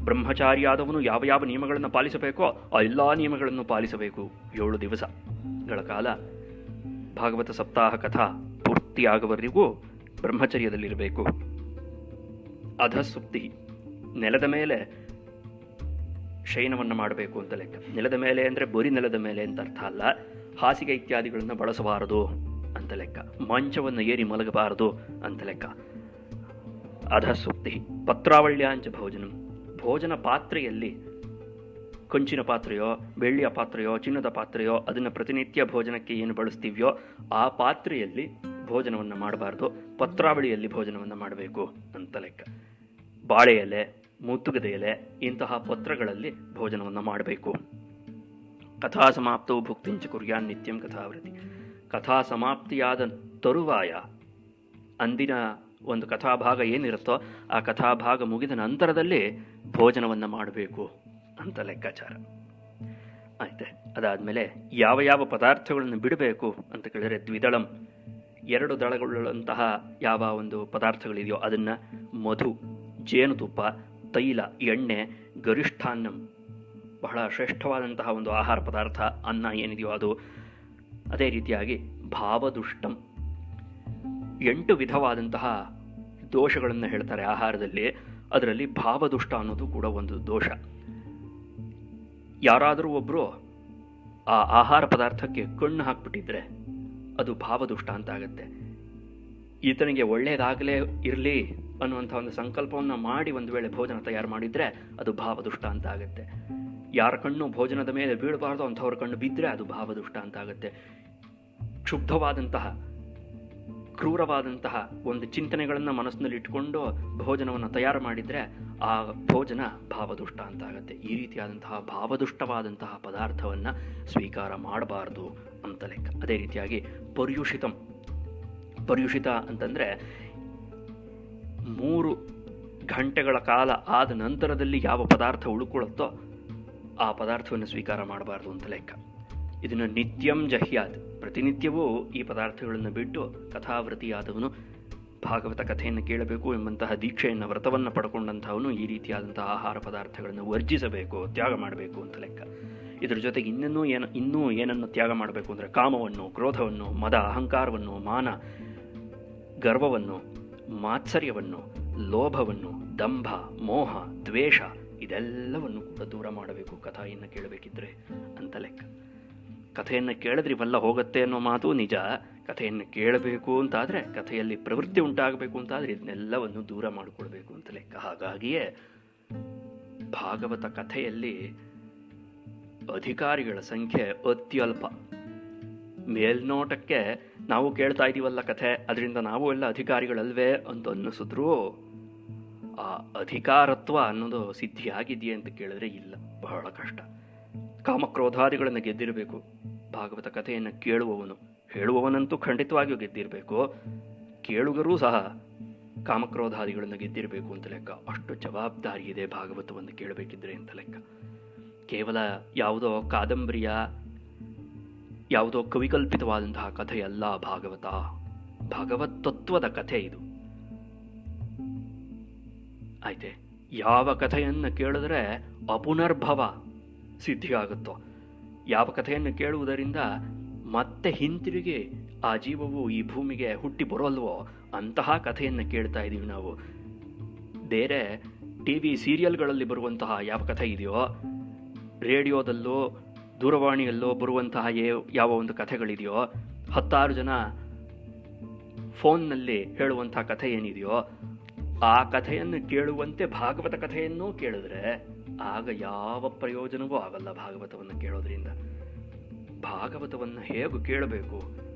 ಬ್ರಹ್ಮಚಾರಿಯಾದವನು ಯಾವ ಯಾವ ನಿಯಮಗಳನ್ನು ಪಾಲಿಸಬೇಕೋ ಆ ಎಲ್ಲ ನಿಯಮಗಳನ್ನು ಪಾಲಿಸಬೇಕು. 7 ದಿವಸಗಳ ಕಾಲ ಭಾಗವತ ಸಪ್ತಾಹ ಕಥಾ ಪೂರ್ತಿಯಾಗುವವರೆಗೂ ಬ್ರಹ್ಮಚರ್ಯದಲ್ಲಿರಬೇಕು. ಅಧಸುಪ್ತಿ, ನೆಲದ ಮೇಲೆ ಶಯನವನ್ನು ಮಾಡಬೇಕು ಅಂತ ಲೆಕ್ಕ. ನೆಲದ ಮೇಲೆ ಅಂದರೆ ಬರೀ ನೆಲದ ಮೇಲೆ ಅಂತ ಅರ್ಥ ಅಲ್ಲ. ಹಾಸಿಗೆ ಇತ್ಯಾದಿಗಳನ್ನು ಬಳಸಬಾರದು ಅಂತ ಲೆಕ್ಕ. ಮಂಚವನ್ನು ಏರಿ ಮಲಗಬಾರದು ಅಂತ ಲೆಕ್ಕ. ಅಧಸುಪ್ತಿ. ಪತ್ರಾವಳ್ಯಾಂಚ ಭೋಜನಂ. ಭೋಜನ ಪಾತ್ರೆಯಲ್ಲಿ, ಕಂಚಿನ ಪಾತ್ರೆಯೋ, ಬೆಳ್ಳಿಯ ಪಾತ್ರೆಯೋ, ಚಿನ್ನದ ಪಾತ್ರೆಯೋ, ಅದನ್ನು ಪ್ರತಿನಿತ್ಯ ಭೋಜನಕ್ಕೆ ಏನು ಬಳಸ್ತೀವ್ಯೋ ಆ ಪಾತ್ರೆಯಲ್ಲಿ ಭೋಜನವನ್ನು ಮಾಡಬಾರ್ದು. ಪತ್ರಾವಳಿಯಲ್ಲಿ ಭೋಜನವನ್ನು ಮಾಡಬೇಕು ಅಂತ ಲೆಕ್ಕ. ಬಾಳೆ ಎಲೆ, ಮುತ್ತುಗದ ಎಲೆ ಇಂತಹ ಪತ್ರಗಳಲ್ಲಿ ಭೋಜನವನ್ನು ಮಾಡಬೇಕು. ಕಥಾ ಸಮಾಪ್ತವು ಭುಕ್ತಿಂಚ ಕುರ್ಯಾನ್ ನಿತ್ಯಂ ಕಥಾವೃತಿ. ಕಥಾ ಸಮಾಪ್ತಿಯಾದ ತರುವಾಯ, ಅಂದಿನ ಒಂದು ಕಥಾಭಾಗ ಏನಿರುತ್ತೋ ಆ ಕಥಾಭಾಗ ಮುಗಿದ ನಂತರದಲ್ಲಿ ಭೋಜನವನ್ನು ಮಾಡಬೇಕು ಅಂತ ಲೆಕ್ಕಾಚಾರ. ಆಯ್ತೆ, ಅದಾದಮೇಲೆ ಯಾವ ಯಾವ ಪದಾರ್ಥಗಳನ್ನು ಬಿಡಬೇಕು ಅಂತ ಕೇಳಿದರೆ, ದ್ವಿದಳಂ, 2 ದಳಗಳುಳ್ಳಂತಹ ಯಾವ ಒಂದು ಪದಾರ್ಥಗಳಿದೆಯೋ ಅದನ್ನು, ಮಧು, ಜೇನುತುಪ್ಪ, ತೈಲ, ಎಣ್ಣೆ, ಗರಿಷ್ಠಾನ್ನಂ, ಬಹಳ ಶ್ರೇಷ್ಠವಾದಂತಹ ಒಂದು ಆಹಾರ ಪದಾರ್ಥ ಅನ್ನ ಏನಿದೆಯೋ ಅದು. ಅದೇ ರೀತಿಯಾಗಿ ಭಾವದುಷ್ಟಂ, 8 ವಿಧವಾದಂತಹ ದೋಷಗಳನ್ನು ಹೇಳ್ತಾರೆ ಆಹಾರದಲ್ಲಿ. ಅದರಲ್ಲಿ ಭಾವದುಷ್ಟ ಅನ್ನೋದು ಕೂಡ ಒಂದು ದೋಷ. ಯಾರಾದರೂ ಒಬ್ಬರು ಆ ಆಹಾರ ಪದಾರ್ಥಕ್ಕೆ ಕಣ್ಣು ಹಾಕ್ಬಿಟ್ಟಿದ್ರೆ ಅದು ಭಾವದುಷ್ಟ ಅಂತ ಆಗುತ್ತೆ. ಈತನಿಗೆ ಒಳ್ಳೆಯದಾಗಲೇ ಇರಲಿ ಅನ್ನುವಂಥ ಒಂದು ಸಂಕಲ್ಪವನ್ನು ಮಾಡಿ ಒಂದು ವೇಳೆ ಭೋಜನ ತಯಾರು ಮಾಡಿದರೆ ಅದು ಭಾವದುಷ್ಟ ಅಂತ ಆಗುತ್ತೆ. ಯಾರ ಕಣ್ಣು ಭೋಜನದ ಮೇಲೆ ಬೀಳಬಾರ್ದು ಅಂಥವ್ರ ಕಣ್ಣು ಬಿದ್ದರೆ ಅದು ಭಾವದುಷ್ಟ ಅಂತ ಆಗುತ್ತೆ. ಕ್ಷುಬ್ಧವಾದಂತಹ, ಕ್ರೂರವಾದಂತಹ ಒಂದು ಚಿಂತನೆಗಳನ್ನು ಮನಸ್ಸಿನಲ್ಲಿ ಇಟ್ಕೊಂಡು ಭೋಜನವನ್ನು ತಯಾರು ಮಾಡಿದರೆ ಆ ಭೋಜನ ಭಾವದುಷ್ಟ ಅಂತ ಆಗುತ್ತೆ. ಈ ರೀತಿಯಾದಂತಹ ಭಾವದುಷ್ಟವಾದಂತಹ ಪದಾರ್ಥವನ್ನು ಸ್ವೀಕಾರ ಮಾಡಬಾರ್ದು ಅಂತ ಲೆಕ್ಕ. ಅದೇ ರೀತಿಯಾಗಿ ಪರ್ಯುಷಿತಂ. ಪರ್ಯುಷಿತ ಅಂತಂದರೆ 3 ಗಂಟೆಗಳ ಕಾಲ ಆದ ನಂತರದಲ್ಲಿ ಯಾವ ಪದಾರ್ಥ ಉಳ್ಕೊಳ್ಳುತ್ತೋ ಆ ಪದಾರ್ಥವನ್ನು ಸ್ವೀಕಾರ ಮಾಡಬಾರ್ದು ಅಂತ ಲೆಕ್ಕ. ಇದನ್ನು ನಿತ್ಯಂ ಜಹ್ಯಾತ್, ಪ್ರತಿನಿತ್ಯವೂ ಈ ಪದಾರ್ಥಗಳನ್ನು ಬಿಟ್ಟು ಕಥಾವೃತಿಯಾದವನು ಭಾಗವತ ಕಥೆಯನ್ನು ಕೇಳಬೇಕು ಎಂಬಂತಹ ದೀಕ್ಷೆಯನ್ನು, ವ್ರತವನ್ನು ಪಡ್ಕೊಂಡಂಥವನು ಈ ರೀತಿಯಾದಂತಹ ಆಹಾರ ಪದಾರ್ಥಗಳನ್ನು ವರ್ಜಿಸಬೇಕು, ತ್ಯಾಗ ಮಾಡಬೇಕು ಅಂತ ಲೆಕ್ಕ. ಇದರ ಜೊತೆಗೆ ಇನ್ನೂ ಏನನ್ನು ತ್ಯಾಗ ಮಾಡಬೇಕು ಅಂದರೆ, ಕಾಮವನ್ನು, ಕ್ರೋಧವನ್ನು, ಮದ, ಅಹಂಕಾರವನ್ನು, ಮಾನ, ಗರ್ವವನ್ನು, ಮಾತ್ಸರ್ಯವನ್ನು, ಲೋಭವನ್ನು, ದಂಭ, ಮೋಹ, ದ್ವೇಷ ಇದೆಲ್ಲವನ್ನು ಕೂಡ ದೂರ ಮಾಡಬೇಕು ಕಥೆಯನ್ನು ಕೇಳಬೇಕಿದ್ರೆ ಅಂತ ಲೆಕ್ಕ. ಕಥೆಯನ್ನು ಕೇಳಿದ್ರೆ ಇವೆಲ್ಲ ಹೋಗುತ್ತೆ ಅನ್ನೋ ಮಾತು ನಿಜ. ಕಥೆಯನ್ನು ಕೇಳಬೇಕು ಅಂತಾದರೆ, ಕಥೆಯಲ್ಲಿ ಪ್ರವೃತ್ತಿ ಉಂಟಾಗಬೇಕು ಅಂತಾದರೆ ಇದನ್ನೆಲ್ಲವನ್ನು ದೂರ ಮಾಡಿಕೊಳ್ಬೇಕು ಅಂತ ಲೆಕ್ಕ. ಹಾಗಾಗಿಯೇ ಭಾಗವತ ಕಥೆಯಲ್ಲಿ ಅಧಿಕಾರಿಗಳ ಸಂಖ್ಯೆ ಅತ್ಯಲ್ಪ. ಮೇಲ್ನೋಟಕ್ಕೆ ನಾವು ಕೇಳ್ತಾ ಇದ್ದೀವಲ್ಲ ಕಥೆ, ಅದರಿಂದ ನಾವು ಎಲ್ಲ ಅಧಿಕಾರಿಗಳಲ್ವೇ ಅಂತ ಅನ್ನಿಸಿದ್ರು ಆ ಅಧಿಕಾರತ್ವ ಅನ್ನೋದು ಸಿದ್ಧಿಯಾಗಿದೆಯೇ ಅಂತ ಕೇಳಿದ್ರೆ ಇಲ್ಲ, ಬಹಳ ಕಷ್ಟ. ಕಾಮಕ್ರೋಧಾದಿಗಳನ್ನು ಗೆದ್ದಿರಬೇಕು ಭಾಗವತ ಕಥೆಯನ್ನು ಕೇಳುವವನು. ಹೇಳುವವನಂತೂ ಖಂಡಿತವಾಗಿಯೂ ಗೆದ್ದಿರಬೇಕು, ಕೇಳುಗರೂ ಸಹ ಕಾಮಕ್ರೋಧಾದಿಗಳನ್ನು ಗೆದ್ದಿರಬೇಕು ಅಂತ ಲೆಕ್ಕ. ಅಷ್ಟು ಜವಾಬ್ದಾರಿ ಇದೆ ಭಾಗವತವನ್ನು ಕೇಳಬೇಕಿದ್ರೆ ಅಂತ ಲೆಕ್ಕ. ಕೇವಲ ಯಾವುದೋ ಕಾದಂಬರಿಯ ಯಾವುದೋ ಕವಿಕಲ್ಪಿತವಾದಂತಹ ಕಥೆಯಲ್ಲ ಭಾಗವತ. ಭಗವತ್ ತತ್ವದ ಕಥೆ ಇದು. ಆಯ್ತೆ, ಯಾವ ಕಥೆಯನ್ನು ಕೇಳಿದ್ರೆ ಅಪುನರ್ಭವ ಸಿದ್ಧಿಯಾಗುತ್ತೋ, ಯಾವ ಕಥೆಯನ್ನು ಕೇಳುವುದರಿಂದ ಮತ್ತೆ ಹಿಂತಿರುಗಿ ಆ ಜೀವವು ಈ ಭೂಮಿಗೆ ಹುಟ್ಟಿ ಬರೋಲ್ವೋ ಅಂತಹ ಕಥೆಯನ್ನು ಕೇಳ್ತಾ ಇದ್ದೀವಿ ನಾವು. ಬೇರೆ TV ಸೀರಿಯಲ್ಗಳಲ್ಲಿ ಬರುವಂತಹ ಯಾವ ಕಥೆ ಇದೆಯೋ, ರೇಡಿಯೋದಲ್ಲೋ ದೂರವಾಣಿಯಲ್ಲೋ ಬರುವಂತಹ ಯಾವ ಒಂದು ಕಥೆಗಳಿದೆಯೋ, 10 ಜನ ಫೋನ್ನಲ್ಲಿ ಹೇಳುವಂತಹ ಕಥೆ ಏನಿದೆಯೋ, ಆ ಕಥೆಯನ್ನು ಕೇಳುವಂತೆ ಭಾಗವತ ಕಥೆಯನ್ನೂ ಕೇಳಿದ್ರೆ ಆಗ ಯಾವ ಪ್ರಯೋಜನವೂ ಆಗಲ್ಲ ಭಾಗವತವನ್ನು ಕೇಳೋದ್ರಿಂದ. ಭಾಗವತವನ್ನು ಹೇಗೆ ಕೇಳಬೇಕು?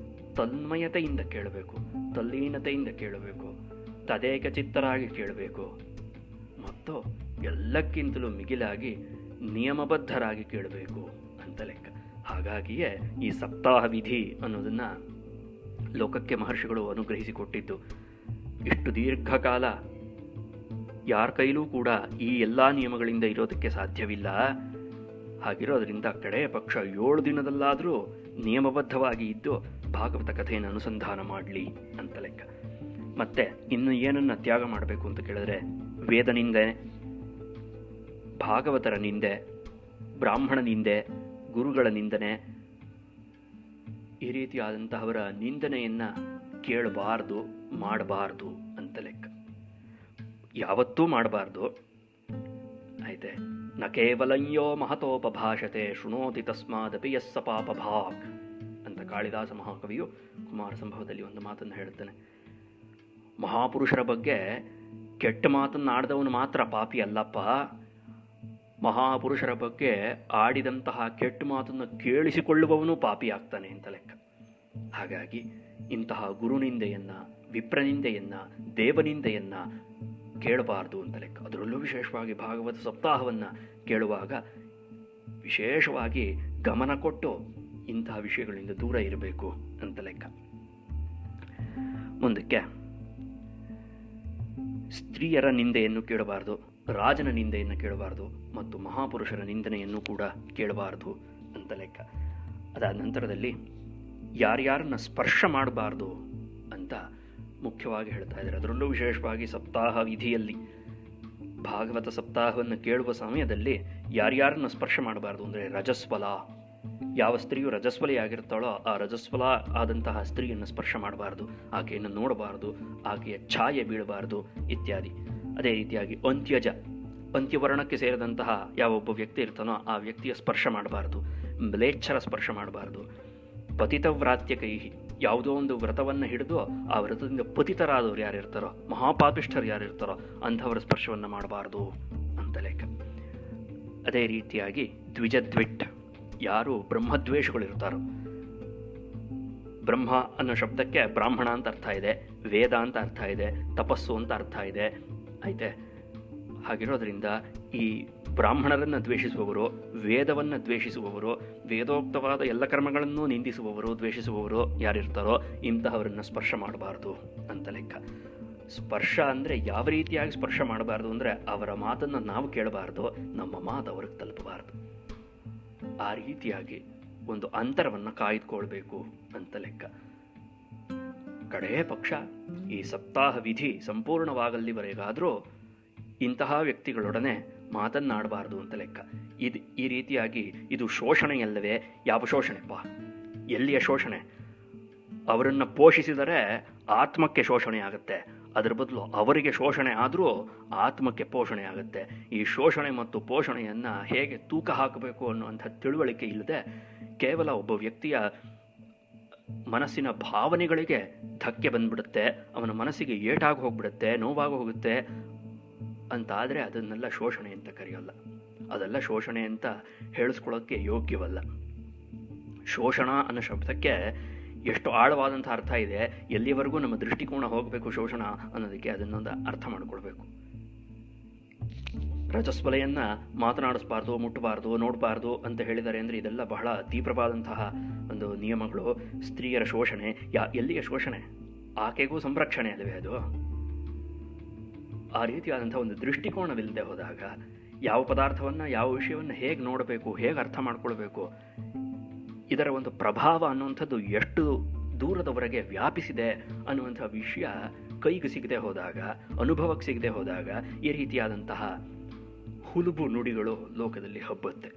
ತನ್ಮಯತೆಯಿಂದ ಕೇಳಬೇಕು, ತಲ್ಲೀನತೆಯಿಂದ ಕೇಳಬೇಕು, ತದೇಕ ಚಿತ್ತರಾಗಿ ಕೇಳಬೇಕು, ಮತ್ತು ಎಲ್ಲಕ್ಕಿಂತಲೂ ಮಿಗಿಲಾಗಿ ನಿಯಮಬದ್ಧರಾಗಿ ಕೇಳಬೇಕು ಅಂತ ಲೆಕ್ಕ. ಹಾಗಾಗಿಯೇ ಈ ಸಪ್ತಾಹ ವಿಧಿ ಅನ್ನೋದನ್ನು ಲೋಕಕ್ಕೆ ಮಹರ್ಷಿಗಳು ಅನುಗ್ರಹಿಸಿಕೊಟ್ಟಿದ್ದು. ಇಷ್ಟು ದೀರ್ಘಕಾಲ ಯಾರ ಕೈಲೂ ಕೂಡ ಈ ಎಲ್ಲ ನಿಯಮಗಳಿಂದ ಇರೋದಕ್ಕೆ ಸಾಧ್ಯವಿಲ್ಲ. ಹಾಗಿರೋದ್ರಿಂದ ಕಡೆಯ ಪಕ್ಷ 7 ದಿನದಲ್ಲಾದರೂ ನಿಯಮಬದ್ಧವಾಗಿ ಇದ್ದು ಭಾಗವತ ಕಥೆಯನ್ನು ಅನುಸಂಧಾನ ಮಾಡಲಿ ಅಂತ ಲೆಕ್ಕ. ಮತ್ತೆ ಇನ್ನು ಏನನ್ನ ತ್ಯಾಗ ಮಾಡಬೇಕು ಅಂತ ಕೇಳಿದ್ರೆ, ವೇದ ನಿಂದೆ, ಭಾಗವತರ ನಿಂದೆ, ಬ್ರಾಹ್ಮಣ ನಿಂದೆ, ಗುರುಗಳ ನಿಂದನೆ, ಈ ರೀತಿಯಾದಂತಹವರ ನಿಂದನೆಯನ್ನು ಕೇಳಬಾರ್ದು, ಮಾಡಬಾರ್ದು ಅಂತ ಲೆಕ್ಕ. ಯಾವತ್ತೂ ಮಾಡಬಾರ್ದು. ಆಯ್ತೆ, ನ ಕೇವಲಂಯೋ ಮಹತೋಪಭಾಷತೆ ಶೃಣೋತಿ ತಸ್ಮಾದಪಿ ಯಸ್ಸ ಪಾಪಭಾಕ್ ಅಂತ ಕಾಳಿದಾಸ ಮಹಾಕವಿಯು ಕುಮಾರ ಸಂಭವದಲ್ಲಿ ಒಂದು ಮಾತನ್ನು ಹೇಳುತ್ತಾನೆ. ಮಹಾಪುರುಷರ ಬಗ್ಗೆ ಕೆಟ್ಟ ಮಾತನ್ನು ಆಡಿದವನು ಮಾತ್ರ ಪಾಪಿ ಅಲ್ಲಪ್ಪ, ಮಹಾಪುರುಷರ ಬಗ್ಗೆ ಆಡಿದಂತಹ ಕೆಟ್ಟ ಮಾತನ್ನು ಕೇಳಿಸಿಕೊಳ್ಳುವವನು ಪಾಪಿ ಆಗ್ತಾನೆ ಅಂತ ಲೆಕ್ಕ. ಹಾಗಾಗಿ ಇಂತಹ ಗುರುನಿಂದೆಯನ್ನು, ವಿಪ್ರನಿಂದೆಯನ್ನು, ದೇವನಿಂದೆಯನ್ನು ಕೇಳಬಾರ್ದು ಅಂತ ಲೆಕ್ಕ. ಅದರಲ್ಲೂ ವಿಶೇಷವಾಗಿ ಭಾಗವತ ಸಪ್ತಾಹವನ್ನು ಕೇಳುವಾಗ ವಿಶೇಷವಾಗಿ ಗಮನ ಕೊಟ್ಟು ಇಂತಹ ವಿಷಯಗಳಿಂದ ದೂರ ಇರಬೇಕು ಅಂತ ಲೆಕ್ಕ. ಮುಂದಕ್ಕೆ, ಸ್ತ್ರೀಯರ ನಿಂದೆಯನ್ನು ಕೇಳಬಾರ್ದು, ರಾಜನ ನಿಂದೆಯನ್ನು ಕೇಳಬಾರ್ದು, ಮತ್ತು ಮಹಾಪುರುಷರ ನಿಂದನೆಯನ್ನು ಕೂಡ ಕೇಳಬಾರ್ದು ಅಂತ ಲೆಕ್ಕ. ಅದಾದ ನಂತರದಲ್ಲಿ ಯಾರ್ಯಾರನ್ನ ಸ್ಪರ್ಶ ಮಾಡಬಾರ್ದು ಅಂತ ಮುಖ್ಯವಾಗಿ ಹೇಳ್ತಾ ಇದ್ದಾರೆ. ಅದರಲ್ಲೂ ವಿಶೇಷವಾಗಿ ಸಪ್ತಾಹ ವಿಧಿಯಲ್ಲಿ, ಭಾಗವತ ಸಪ್ತಾಹವನ್ನು ಕೇಳುವ ಸಮಯದಲ್ಲಿ ಯಾರ್ಯಾರನ್ನ ಸ್ಪರ್ಶ ಮಾಡಬಾರ್ದು ಅಂದರೆ, ರಜಸ್ವಲ, ಯಾವ ಸ್ತ್ರೀಯು ರಜಸ್ವಲಿಯಾಗಿರ್ತಾಳೋ ಆ ರಜಸ್ವಲ ಆದಂತಹ ಸ್ತ್ರೀಯನ್ನು ಸ್ಪರ್ಶ ಮಾಡಬಾರ್ದು, ಆಕೆಯನ್ನು ನೋಡಬಾರ್ದು, ಆಕೆಯ ಛಾಯೆ ಬೀಳಬಾರ್ದು ಇತ್ಯಾದಿ. ಅದೇ ರೀತಿಯಾಗಿ ಅಂತ್ಯಜ, ಅಂತ್ಯವರ್ಣಕ್ಕೆ ಸೇರಿದಂತಹ ಯಾವೊಬ್ಬ ವ್ಯಕ್ತಿ ಇರ್ತಾನೋ ಆ ವ್ಯಕ್ತಿಯ ಸ್ಪರ್ಶ ಮಾಡಬಾರ್ದು, ಮ್ಲೇಚ್ಛರ ಸ್ಪರ್ಶ ಮಾಡಬಾರ್ದು. ಪತಿತವ್ರಾತ್ಯ ಕೈಹಿ, ಯಾವುದೋ ಒಂದು ವ್ರತವನ್ನು ಹಿಡಿದು ಆ ವ್ರತದಿಂದ ಪತಿತರಾದವರು ಯಾರಿರ್ತಾರೋ, ಮಹಾಪಾಪಿಷ್ಠರು ಯಾರಿರ್ತಾರೋ ಅಂಥವರ ಸ್ಪರ್ಶವನ್ನು ಮಾಡಬಾರ್ದು ಅಂತ ಲೆಕ್ಕ. ಅದೇ ರೀತಿಯಾಗಿ ದ್ವಿಜದ್ವಿಟ್, ಯಾರು ಬ್ರಹ್ಮದ್ವೇಷಗಳಿರ್ತಾರೋ, ಬ್ರಹ್ಮ ಅನ್ನೋ ಶಬ್ದಕ್ಕೆ ಬ್ರಾಹ್ಮಣ ಅಂತ ಅರ್ಥ ಇದೆ, ವೇದ ಅಂತ ಅರ್ಥ ಇದೆ, ತಪಸ್ಸು ಅಂತ ಅರ್ಥ ಇದೆ. ಆಯ್ತೆ, ಹಾಗಿರೋದ್ರಿಂದ ಈ ಬ್ರಾಹ್ಮಣರನ್ನು ದ್ವೇಷಿಸುವವರು, ವೇದವನ್ನು ದ್ವೇಷಿಸುವವರು, ವೇದೋಕ್ತವಾದ ಎಲ್ಲ ಕರ್ಮಗಳನ್ನು ನಿಂದಿಸುವವರು, ದ್ವೇಷಿಸುವವರು ಯಾರಿರ್ತಾರೋ ಇಂತಹವರನ್ನು ಸ್ಪರ್ಶ ಮಾಡಬಾರ್ದು ಅಂತ ಲೆಕ್ಕ. ಸ್ಪರ್ಶ ಅಂದರೆ ಯಾವ ರೀತಿಯಾಗಿ ಸ್ಪರ್ಶ ಮಾಡಬಾರ್ದು ಅಂದರೆ, ಅವರ ಮಾತನ್ನು ನಾವು ಕೇಳಬಾರ್ದು, ನಮ್ಮ ಮಾತು ಅವ್ರಿಗೆ ತಲುಪಬಾರ್ದು. ಆ ರೀತಿಯಾಗಿ ಒಂದು ಅಂತರವನ್ನು ಕಾಯ್ದುಕೊಳ್ಬೇಕು ಅಂತ ಲೆಕ್ಕ. ಕಡೇ ಪಕ್ಷ ಈ ಸಪ್ತಾಹ ವಿಧಿ ಸಂಪೂರ್ಣವಾಗಲ್ಲಿವರೆಗಾದರೂ ಇಂತಹ ವ್ಯಕ್ತಿಗಳೊಡನೆ ಮಾತನ್ನಾಡಬಾರ್ದು ಅಂತ ಲೆಕ್ಕ. ಈ ರೀತಿಯಾಗಿ ಇದು ಶೋಷಣೆಯಲ್ಲವೇ? ಯಾವ ಶೋಷಣೆಪ್ಪ? ಎಲ್ಲಿಯ ಶೋಷಣೆ? ಅವರನ್ನು ಪೋಷಿಸಿದರೆ ಆತ್ಮಕ್ಕೆ ಶೋಷಣೆ ಆಗುತ್ತೆ, ಅದರ ಬದಲು ಅವರಿಗೆ ಶೋಷಣೆ ಆದರೂ ಆತ್ಮಕ್ಕೆ ಪೋಷಣೆ ಆಗುತ್ತೆ. ಈ ಶೋಷಣೆ ಮತ್ತು ಪೋಷಣೆಯನ್ನು ಹೇಗೆ ತೂಕ ಹಾಕಬೇಕು ಅನ್ನುವಂಥ ತಿಳುವಳಿಕೆ ಇಲ್ಲದೆ ಕೇವಲ ಒಬ್ಬ ವ್ಯಕ್ತಿಯ ಮನಸ್ಸಿನ ಭಾವನೆಗಳಿಗೆ ಧಕ್ಕೆ ಬಂದ್ಬಿಡುತ್ತೆ, ಅವನ ಮನಸ್ಸಿಗೆ ಏಟಾಗಿ ಹೋಗ್ಬಿಡುತ್ತೆ, ನೋವಾಗಿ ಹೋಗುತ್ತೆ ಅಂತಾದರೆ ಅದನ್ನೆಲ್ಲ ಶೋಷಣೆ ಅಂತ ಕರೆಯೋಲ್ಲ. ಅದೆಲ್ಲ ಶೋಷಣೆ ಅಂತ ಹೇಳಿಸ್ಕೊಳ್ಳೋಕ್ಕೆ ಯೋಗ್ಯವಲ್ಲ. ಶೋಷಣ ಅನ್ನೋ ಶಬ್ದಕ್ಕೆ ಎಷ್ಟು ಆಳವಾದಂಥ ಅರ್ಥ ಇದೆ, ಎಲ್ಲಿವರೆಗೂ ನಮ್ಮ ದೃಷ್ಟಿಕೋನ ಹೋಗಬೇಕು ಶೋಷಣ ಅನ್ನೋದಕ್ಕೆ ಅದನ್ನೊಂದು ಅರ್ಥ ಮಾಡಿಕೊಳ್ಬೇಕು. ರಜಸ್ವಲೆಯನ್ನು ಮಾತನಾಡಿಸ್ಬಾರ್ದು, ಮುಟ್ಟಬಾರ್ದು, ನೋಡಬಾರ್ದು ಅಂತ ಹೇಳಿದ್ದಾರೆ ಅಂದರೆ ಇದೆಲ್ಲ ಬಹಳ ತೀವ್ರವಾದಂತಹ ಒಂದು ನಿಯಮಗಳು. ಸ್ತ್ರೀಯರ ಶೋಷಣೆ, ಎಲ್ಲಿಯ ಶೋಷಣೆ? ಆಕೆಗೂ ಸಂರಕ್ಷಣೆ ಅಲ್ಲವೇ ಅದು? ಆ ರೀತಿಯಾದಂಥ ಒಂದು ದೃಷ್ಟಿಕೋನವಿಲ್ಲದೆ ಹೋದಾಗ ಯಾವ ಪದಾರ್ಥವನ್ನು, ಯಾವ ವಿಷಯವನ್ನು ಹೇಗೆ ನೋಡಬೇಕು, ಹೇಗೆ ಅರ್ಥ ಮಾಡ್ಕೊಳ್ಬೇಕು, ಇದರ ಒಂದು ಪ್ರಭಾವ ಅನ್ನುವಂಥದ್ದು ಎಷ್ಟು ದೂರದವರೆಗೆ ವ್ಯಾಪಿಸಿದೆ ಅನ್ನುವಂಥ ವಿಷಯ ಕೈಗೆ ಸಿಗದೆ ಹೋದಾಗ, ಅನುಭವಕ್ಕೆ ಸಿಗದೆ ಹೋದಾಗ ಈ ರೀತಿಯಾದಂತಹ ಹುಲುಬು ನುಡಿಗಳು ಲೋಕದಲ್ಲಿ ಹಬ್ಬುತ್ತೆ.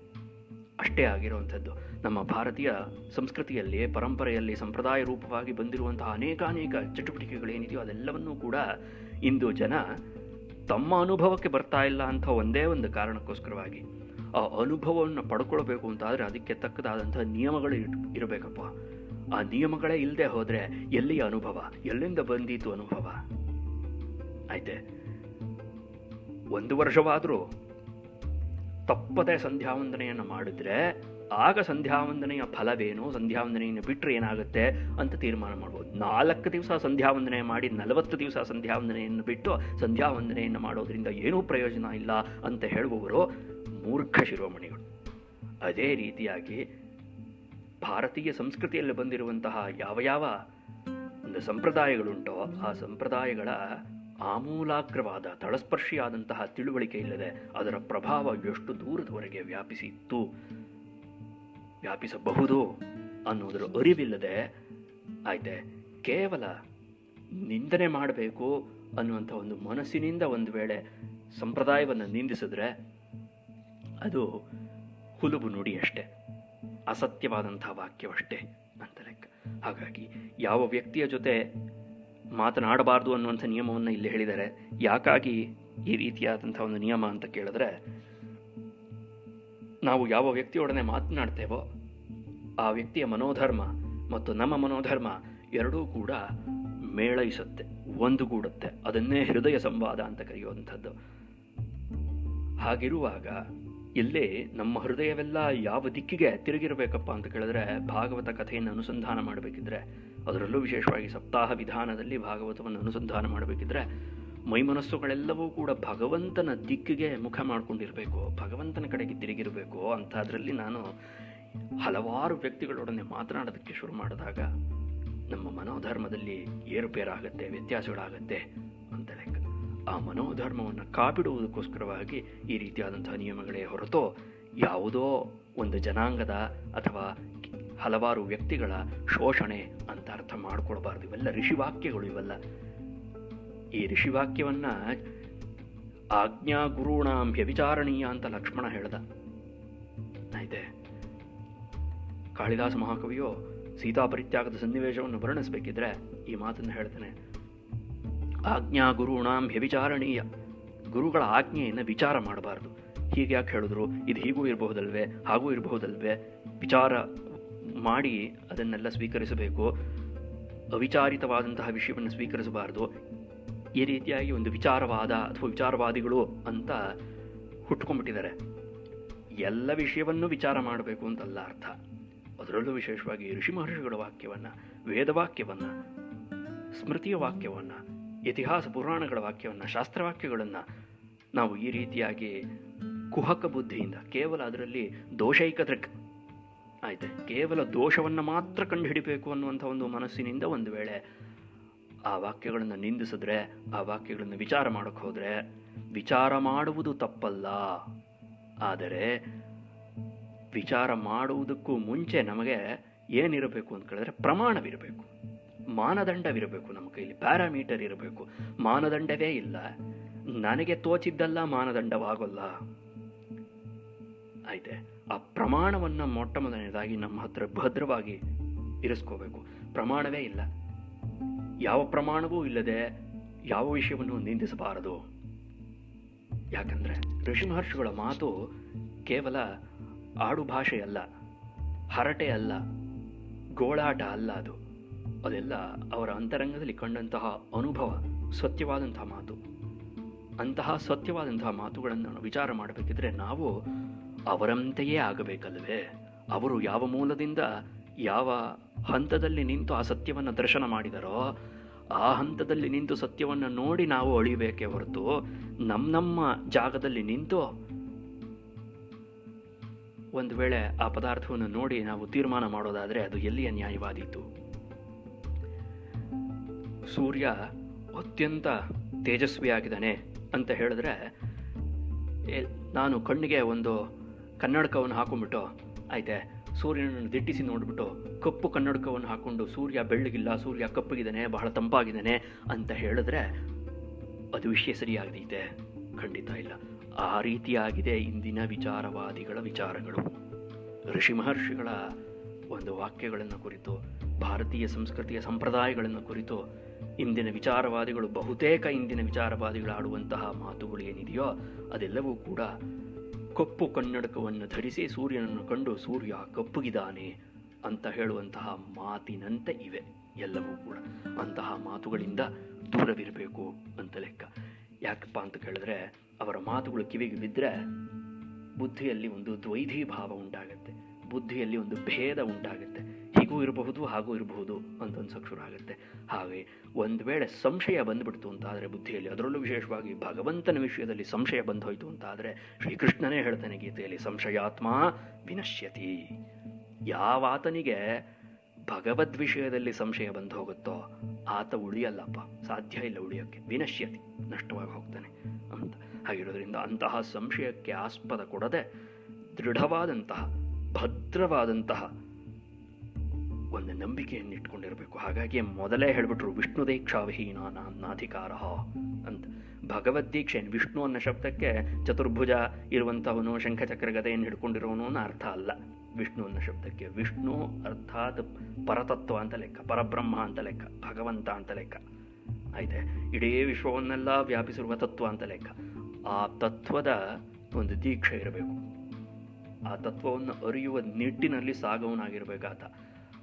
ಅಷ್ಟೇ ಆಗಿರುವಂಥದ್ದು ನಮ್ಮ ಭಾರತೀಯ ಸಂಸ್ಕೃತಿಯಲ್ಲಿ, ಪರಂಪರೆಯಲ್ಲಿ ಸಂಪ್ರದಾಯ ರೂಪವಾಗಿ ಬಂದಿರುವಂತಹ ಅನೇಕ ಚಟುವಟಿಕೆಗಳೇನಿದೆಯೋ ಅದೆಲ್ಲವನ್ನೂ ಕೂಡ ಇಂದು ಜನ ತಮ್ಮ ಅನುಭವಕ್ಕೆ ಬರ್ತಾ ಇಲ್ಲ ಅಂತ ಒಂದೇ ಒಂದು ಕಾರಣಕ್ಕೋಸ್ಕರವಾಗಿ ಆ ಅನುಭವವನ್ನು ಪಡ್ಕೊಳ್ಬೇಕು ಅಂತಾದರೆ ಅದಕ್ಕೆ ತಕ್ಕದಾದಂತಹ ನಿಯಮಗಳು ಇರಬೇಕಪ್ಪ. ಆ ನಿಯಮಗಳೇ ಇಲ್ಲದೆ ಹೋದರೆ ಎಲ್ಲಿಯ ಅನುಭವ, ಎಲ್ಲಿಂದ ಬಂದೀತು ಅನುಭವ? ಆಯ್ತೆ, 1 ವರ್ಷವಾದರೂ ತಪ್ಪದೆ ಸಂಧ್ಯಾವಂದನೆಯನ್ನು ಮಾಡಿದ್ರೆ ಆಗ ಸಂಧ್ಯಾವಂದನೆಯ ಫಲವೇನು, ಸಂಧ್ಯಾವಂದನೆಯನ್ನು ಬಿಟ್ಟರೆ ಏನಾಗುತ್ತೆ ಅಂತ ತೀರ್ಮಾನ ಮಾಡ್ಬೋದು. 4 ದಿವಸ ಸಂಧ್ಯಾವಂದನೆ ಮಾಡಿ 40 ದಿವಸ ಸಂಧ್ಯಾವಂದನೆಯನ್ನು ಬಿಟ್ಟು ಸಂಧ್ಯಾವಂದನೆಯನ್ನು ಮಾಡೋದ್ರಿಂದ ಏನೂ ಪ್ರಯೋಜನ ಇಲ್ಲ ಅಂತ ಹೇಳುವವರು ಮೂರ್ಖ ಶಿರೋಮಣಿಗಳು. ಅದೇ ರೀತಿಯಾಗಿ ಭಾರತೀಯ ಸಂಸ್ಕೃತಿಯಲ್ಲಿ ಬಂದಿರುವಂತಹ ಯಾವ ಒಂದು ಸಂಪ್ರದಾಯಗಳುಂಟೋ ಆ ಸಂಪ್ರದಾಯಗಳ ಆಮೂಲಾಗ್ರವಾದ ತಳಸ್ಪರ್ಶಿಯಾದಂತಹ ತಿಳುವಳಿಕೆ ಇಲ್ಲದೆ ಅದರ ಪ್ರಭಾವ ಎಷ್ಟು ದೂರದವರೆಗೆ ವ್ಯಾಪಿಸಬಹುದು ಅನ್ನೋದರ ಅರಿವಿಲ್ಲದೆ ಆಯ್ತೆ ಕೇವಲ ನಿಂದನೆ ಮಾಡಬೇಕು ಅನ್ನುವಂಥ ಒಂದು ಮನಸ್ಸಿನಿಂದ ಒಂದು ವೇಳೆ ಸಂಪ್ರದಾಯವನ್ನು ನಿಂದಿಸಿದ್ರೆ ಅದು ಹುಲುಬು ನುಡಿಯಷ್ಟೇ, ಅಸತ್ಯವಾದಂಥ ವಾಕ್ಯವಷ್ಟೇ ಅಂತ ಲೆಕ್ಕ. ಹಾಗಾಗಿ ಯಾವ ವ್ಯಕ್ತಿಯ ಜೊತೆ ಮಾತನಾಡಬಾರ್ದು ಅನ್ನುವಂಥ ನಿಯಮವನ್ನು ಇಲ್ಲಿ ಹೇಳಿದ್ದಾರೆ. ಯಾಕಾಗಿ ಈ ರೀತಿಯಾದಂಥ ಒಂದು ನಿಯಮ ಅಂತ ಕೇಳಿದ್ರೆ, ನಾವು ಯಾವ ವ್ಯಕ್ತಿಯೊಡನೆ ಮಾತನಾಡ್ತೇವೋ ಆ ವ್ಯಕ್ತಿಯ ಮನೋಧರ್ಮ ಮತ್ತು ನಮ್ಮ ಮನೋಧರ್ಮ ಎರಡೂ ಕೂಡ ಮೇಳೈಸುತ್ತೆ, ಒಂದುಗೂಡುತ್ತೆ. ಅದನ್ನೇ ಹೃದಯ ಸಂವಾದ ಅಂತ ಕರೆಯುವಂಥದ್ದು. ಹಾಗಿರುವಾಗ ಇಲ್ಲೇ ನಮ್ಮ ಹೃದಯವೆಲ್ಲ ಯಾವ ದಿಕ್ಕಿಗೆ ತಿರುಗಿರಬೇಕಪ್ಪ ಅಂತ ಕೇಳಿದ್ರೆ, ಭಾಗವತ ಕಥೆಯನ್ನು ಅನುಸಂಧಾನ ಮಾಡಬೇಕಿದ್ರೆ, ಅದರಲ್ಲೂ ವಿಶೇಷವಾಗಿ ಸಪ್ತಾಹ ವಿಧಾನದಲ್ಲಿ ಭಾಗವತವನ್ನು ಅನುಸಂಧಾನ ಮಾಡಬೇಕಿದ್ರೆ ಮೈಮನಸ್ಸುಗಳೆಲ್ಲವೂ ಕೂಡ ಭಗವಂತನ ದಿಕ್ಕಿಗೆ ಮುಖ ಮಾಡಿಕೊಂಡಿರಬೇಕು, ಭಗವಂತನ ಕಡೆಗೆ ತಿರುಗಿರಬೇಕು. ಅಂಥದ್ರಲ್ಲಿ ನಾನು ಹಲವಾರು ವ್ಯಕ್ತಿಗಳೊಡನೆ ಮಾತನಾಡೋದಕ್ಕೆ ಶುರು ಮಾಡಿದಾಗ ನಮ್ಮ ಮನೋಧರ್ಮದಲ್ಲಿ ಏರುಪೇರಾಗತ್ತೆ, ವ್ಯತ್ಯಾಸಗಳಾಗತ್ತೆ ಅಂತ ಲೆಕ್ಕ. ಆ ಮನೋಧರ್ಮವನ್ನು ಕಾಪಿಡುವುದಕ್ಕೋಸ್ಕರವಾಗಿ ಈ ರೀತಿಯಾದಂತಹ ನಿಯಮಗಳೇ ಹೊರತು ಯಾವುದೋ ಒಂದು ಜನಾಂಗದ ಅಥವಾ ಹಲವಾರು ವ್ಯಕ್ತಿಗಳ ಶೋಷಣೆ ಅಂತ ಅರ್ಥ ಮಾಡ್ಕೊಳ್ಬಾರ್ದು. ಇವೆಲ್ಲ ಋಷಿವಾಕ್ಯಗಳು. ಇವೆಲ್ಲ ಈ ಋಷಿವಾಕ್ಯವನ್ನು ಆಜ್ಞಾ ಗುರುಣಾಂ ವ್ಯಭಿಚಾರಣೀಯ ಅಂತ ಲಕ್ಷ್ಮಣ ಹೇಳ್ದ. ಆಯ್ತೆ, ಕಾಳಿದಾಸ ಮಹಾಕವಿಯೋ ಸೀತಾ ಪರಿತ್ಯಾಗದ ಸನ್ನಿವೇಶವನ್ನು ವರ್ಣಿಸಬೇಕಿದ್ರೆ ಈ ಮಾತನ್ನು ಹೇಳ್ತಾನೆ, ಆಜ್ಞಾ ಗುರುಣಾಂ ವ್ಯಭಿಚಾರಣೀಯ. ಗುರುಗಳ ಆಜ್ಞೆಯನ್ನು ವಿಚಾರ ಮಾಡಬಾರ್ದು. ಹೀಗೆ ಯಾಕೆ ಹೇಳಿದ್ರು, ಇದು ಹೀಗೂ ಇರಬಹುದಲ್ವೇ, ಹಾಗೂ ಇರಬಹುದಲ್ವೇ, ವಿಚಾರ ಮಾಡಿ ಅದನ್ನೆಲ್ಲ ಸ್ವೀಕರಿಸಬೇಕು, ಅವಿಚಾರಿತವಾದಂತಹ ವಿಷಯವನ್ನು ಸ್ವೀಕರಿಸಬಾರ್ದು. ಈ ರೀತಿಯಾಗಿ ಒಂದು ವಿಚಾರವಾದ ಅಥವಾ ವಿಚಾರವಾದಿಗಳು ಅಂತ ಹುಟ್ಕೊಂಡ್ಬಿಟ್ಟಿದ್ದಾರೆ. ಎಲ್ಲ ವಿಷಯವನ್ನು ವಿಚಾರ ಮಾಡಬೇಕು ಅಂತಲ್ಲ ಅರ್ಥ. ಅದರಲ್ಲೂ ವಿಶೇಷವಾಗಿ ಋಷಿ ಮಹರ್ಷಿಗಳ ವಾಕ್ಯವನ್ನು, ವೇದವಾಕ್ಯವನ್ನು, ಸ್ಮೃತಿಯ ವಾಕ್ಯವನ್ನು, ಇತಿಹಾಸ ಪುರಾಣಗಳ ವಾಕ್ಯವನ್ನು, ಶಾಸ್ತ್ರವಾಕ್ಯಗಳನ್ನು ನಾವು ಈ ರೀತಿಯಾಗಿ ಕುಹಕ ಬುದ್ಧಿಯಿಂದ ಕೇವಲ ಅದರಲ್ಲಿ ದೋಷೈಕ ದೃಕ್ ಆಯ್ತೆ, ಕೇವಲ ದೋಷವನ್ನು ಮಾತ್ರ ಕಂಡುಹಿಡಿಬೇಕು ಅನ್ನುವಂಥ ಒಂದು ಮನಸ್ಸಿನಿಂದ ಒಂದು ವೇಳೆ ಆ ವಾಕ್ಯಗಳನ್ನು ನಿಂದಿಸಿದ್ರೆ, ಆ ವಾಕ್ಯಗಳನ್ನು ವಿಚಾರ ಮಾಡೋಕ್ಕೆ ಹೋದರೆ, ವಿಚಾರ ಮಾಡುವುದು ತಪ್ಪಲ್ಲ, ಆದರೆ ವಿಚಾರ ಮಾಡುವುದಕ್ಕೂ ಮುಂಚೆ ನಮಗೆ ಏನಿರಬೇಕು ಅಂತ ಕೇಳಿದ್ರೆ ಪ್ರಮಾಣವಿರಬೇಕು, ಮಾನದಂಡವಿರಬೇಕು. ನಮ್ಮ ಕೈಲಿ ಪ್ಯಾರಾಮೀಟರ್ ಇರಬೇಕು. ಮಾನದಂಡವೇ ಇಲ್ಲ, ನನಗೆ ತೋಚಿದ್ದಲ್ಲ ಮಾನದಂಡವಾಗೋಲ್ಲ. ಆಯ್ತೆ, ಆ ಪ್ರಮಾಣವನ್ನು ಮೊಟ್ಟ ಮೊದಲನೇದಾಗಿ ನಮ್ಮ ಹತ್ರ ಭದ್ರವಾಗಿ ಇರಿಸ್ಕೋಬೇಕು. ಪ್ರಮಾಣವೇ ಇಲ್ಲ, ಯಾವ ಪ್ರಮಾಣವೂ ಇಲ್ಲದೆ ಯಾವ ವಿಷಯವನ್ನು ನಿಂದಿಸಬಾರದು. ಯಾಕಂದರೆ ಋಷಿ ಮಹರ್ಷಿಗಳ ಮಾತು ಕೇವಲ ಆಡು ಭಾಷೆಯಲ್ಲ, ಹರಟೆ ಅಲ್ಲ, ಗೋಳಾಟ ಅಲ್ಲ ಅದು. ಅದೆಲ್ಲ ಅವರ ಅಂತರಂಗದಲ್ಲಿ ಕಂಡಂತಹ ಅನುಭವ, ಸತ್ಯವಾದಂತಹ ಮಾತು. ಅಂತಹ ಸತ್ಯವಾದಂತಹ ಮಾತುಗಳನ್ನು ವಿಚಾರ ಮಾಡಬೇಕಿದ್ರೆ ನಾವು ಅವರಂತೆಯೇ ಆಗಬೇಕಲ್ವೇ? ಅವರು ಯಾವ ಮೂಲದಿಂದ ಯಾವ ಹಂತದಲ್ಲಿ ನಿಂತು ಆ ಸತ್ಯವನ್ನು ದರ್ಶನ ಮಾಡಿದರೋ ಆ ಹಂತದಲ್ಲಿ ನಿಂತು ಸತ್ಯವನ್ನು ನೋಡಿ ನಾವು ಅಳಿಬೇಕೇ ಹೊರತು ನಮ್ಮ ಜಾಗದಲ್ಲಿ ನಿಂತು ಒಂದು ವೇಳೆ ಆ ಪದಾರ್ಥವನ್ನು ನೋಡಿ ನಾವು ತೀರ್ಮಾನ ಮಾಡೋದಾದರೆ ಅದು ಎಲ್ಲಿಯ ನ್ಯಾಯವಾದೀತು? ಸೂರ್ಯ ಅತ್ಯಂತ ತೇಜಸ್ವಿಯಾಗಿದ್ದಾನೆ ಅಂತ ಹೇಳಿದ್ರೆ ನಾನು ಕಣ್ಣಿಗೆ ಒಂದು ಕನ್ನಡಕವನ್ನು ಹಾಕೊಂಡ್ಬಿಟ್ಟು ಆಯ್ತೆ ಸೂರ್ಯನನ್ನು ದಿಟ್ಟಿಸಿ ನೋಡಿಬಿಟ್ಟು ಕಪ್ಪು ಕನ್ನಡಕವನ್ನು ಹಾಕ್ಕೊಂಡು ಸೂರ್ಯ ಬೆಳ್ಳಗಿಲ್ಲ, ಸೂರ್ಯ ಕಪ್ಪಗಿದ್ದಾನೆ, ಬಹಳ ತಂಪಾಗಿದ್ದಾನೆ ಅಂತ ಹೇಳಿದ್ರೆ ಅದು ವಿಷಯ ಸರಿಯಾಗದೈತೆ? ಖಂಡಿತ ಇಲ್ಲ. ಆ ರೀತಿಯಾಗಿದೆ ಇಂದಿನ ವಿಚಾರವಾದಿಗಳ ವಿಚಾರಗಳು. ಋಷಿ ಮಹರ್ಷಿಗಳ ಒಂದು ವಾಕ್ಯಗಳನ್ನು ಕುರಿತು, ಭಾರತೀಯ ಸಂಸ್ಕೃತಿಯ ಸಂಪ್ರದಾಯಗಳನ್ನು ಕುರಿತು ಇಂದಿನ ವಿಚಾರವಾದಿಗಳು, ಬಹುತೇಕ ಇಂದಿನ ವಿಚಾರವಾದಿಗಳು ಆಡುವಂತಹ ಮಾತುಗಳು ಏನಿದೆಯೋ ಅದೆಲ್ಲವೂ ಕೂಡ ಕಪ್ಪು ಕನ್ನಡಕವನ್ನು ಧರಿಸಿ ಸೂರ್ಯನನ್ನು ಕಂಡು ಸೂರ್ಯ ಕಪ್ಪುಗಿದ್ದಾನೆ ಅಂತ ಹೇಳುವಂತಹ ಮಾತಿನಂತೆ ಇವೆ ಎಲ್ಲವೂ ಕೂಡ. ಅಂತಹ ಮಾತುಗಳಿಂದ ದೂರವಿರಬೇಕು ಅಂತ ಲೆಕ್ಕ. ಯಾಕಪ್ಪ ಅಂತ ಕೇಳಿದ್ರೆ ಅವರ ಮಾತುಗಳು ಕಿವಿಗೆ ಬಿದ್ದರೆ ಬುದ್ಧಿಯಲ್ಲಿ ಒಂದು ದ್ವೈಧಿ ಭಾವ ಉಂಟಾಗುತ್ತೆ, ಬುದ್ಧಿಯಲ್ಲಿ ಒಂದು ಭೇದ ಉಂಟಾಗುತ್ತೆ. ಹೀಗೂ ಇರಬಹುದು ಹಾಗೂ ಇರಬಹುದು ಅಂತ ಅನ್ಸೋಕೆ ಶುರು ಆಗುತ್ತೆ. ಹಾಗೆ ಒಂದು ವೇಳೆ ಸಂಶಯ ಬಂದುಬಿಡ್ತು ಅಂತಾದರೆ ಬುದ್ಧಿಯಲ್ಲಿ, ಅದರಲ್ಲೂ ವಿಶೇಷವಾಗಿ ಭಗವಂತನ ವಿಷಯದಲ್ಲಿ ಸಂಶಯ ಬಂದು ಹೋಯಿತು ಅಂತಾದರೆ ಶ್ರೀಕೃಷ್ಣನೇ ಹೇಳ್ತಾನೆ ಗೀತೆಯಲ್ಲಿ, ಸಂಶಯಾತ್ಮ ವಿನಶ್ಯತಿ. ಯಾವಾತನಿಗೆ ಭಗವದ್ ವಿಷಯದಲ್ಲಿ ಸಂಶಯ ಬಂದು ಹೋಗುತ್ತೋ ಆತ ಉಳಿಯಲ್ಲಪ್ಪ, ಸಾಧ್ಯ ಇಲ್ಲ ಉಳಿಯೋಕ್ಕೆ. ವಿನಶ್ಯತಿ, ನಷ್ಟವಾಗಿ ಹೋಗ್ತಾನೆ ಅಂತ. ಹಾಗಿರೋದ್ರಿಂದ ಅಂತಹ ಸಂಶಯಕ್ಕೆ ಆಸ್ಪದ ಕೊಡದೆ ದೃಢವಾದಂತಹ ಭದ್ರವಾದಂತಹ ಒಂದು ನಂಬಿಕೆಯನ್ನು ಇಟ್ಕೊಂಡಿರಬೇಕು. ಹಾಗಾಗಿ ಮೊದಲೇ ಹೇಳಿಬಿಟ್ರು ವಿಷ್ಣುದೀಕ್ಷಾವಿಹೀನ ನಾಧಿಕಾರ ಅಂತ. ಭಗವದ್ದೀಕ್ಷೆ, ವಿಷ್ಣು ಅನ್ನೋ ಶಬ್ದಕ್ಕೆ ಚತುರ್ಭುಜ ಇರುವಂಥವನು, ಶಂಖಚಕ್ರ ಗದೆಯನ್ನು ಹಿಡ್ಕೊಂಡಿರೋನು ಅನ್ನೋ ಅರ್ಥ ಅಲ್ಲ. ವಿಷ್ಣು ಅನ್ನೋ ಶಬ್ದಕ್ಕೆ ವಿಷ್ಣು ಅರ್ಥಾತ್ ಪರತತ್ವ ಅಂತ ಲೆಕ್ಕ, ಪರಬ್ರಹ್ಮ ಅಂತ ಲೆಕ್ಕ, ಭಗವಂತ ಅಂತ ಲೆಕ್ಕ. ಆಯ್ತೆ, ಇಡೀ ವಿಶ್ವವನ್ನೆಲ್ಲ ವ್ಯಾಪಿಸಿರುವ ತತ್ವ ಅಂತ ಲೆಕ್ಕ. ಆ ತತ್ವದ ಒಂದು ದೀಕ್ಷೆ ಇರಬೇಕು. ಆ ತತ್ವವನ್ನು ಅರಿಯುವ ನಿಟ್ಟಿನಲ್ಲಿ ಸಾಗವನಾಗಿರಬೇಕಾತ.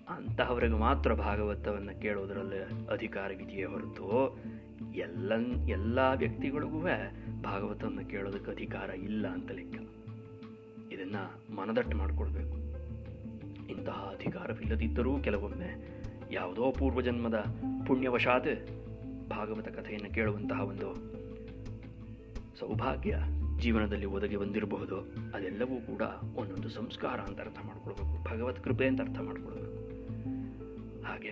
ಅಂತಹವರಿಗೆ ಮಾತ್ರ ಭಾಗವತವನ್ನು ಕೇಳೋದರಲ್ಲಿ ಅಧಿಕಾರವಿದೆಯೇ ಹೊರತು ಎಲ್ಲ ವ್ಯಕ್ತಿಗಳಿಗೂ ಭಾಗವತವನ್ನು ಕೇಳೋದಕ್ಕೆ ಅಧಿಕಾರ ಇಲ್ಲ ಅಂತ ಲೆಕ್ಕ. ಇದನ್ನು ಮನದಟ್ಟು ಮಾಡಿಕೊಳ್ಬೇಕು. ಇಂತಹ ಅಧಿಕಾರವಿಲ್ಲದಿದ್ದರೂ ಕೆಲವೊಮ್ಮೆ ಯಾವುದೋ ಪೂರ್ವಜನ್ಮದ ಪುಣ್ಯವಶಾತ್ ಭಾಗವತ ಕಥೆಯನ್ನು ಕೇಳುವಂತಹ ಒಂದು ಸೌಭಾಗ್ಯ ಜೀವನದಲ್ಲಿ ಒದಗಿ ಬಂದಿರಬಹುದು. ಅದೆಲ್ಲವೂ ಕೂಡ ಒಂದೊಂದು ಸಂಸ್ಕಾರ ಅಂತ ಅರ್ಥ ಮಾಡ್ಕೊಳ್ಬೇಕು, ಭಗವತ್ ಕೃಪೆ ಅಂತ ಅರ್ಥ ಮಾಡ್ಕೊಳ್ಬೇಕು. ಹಾಗೆ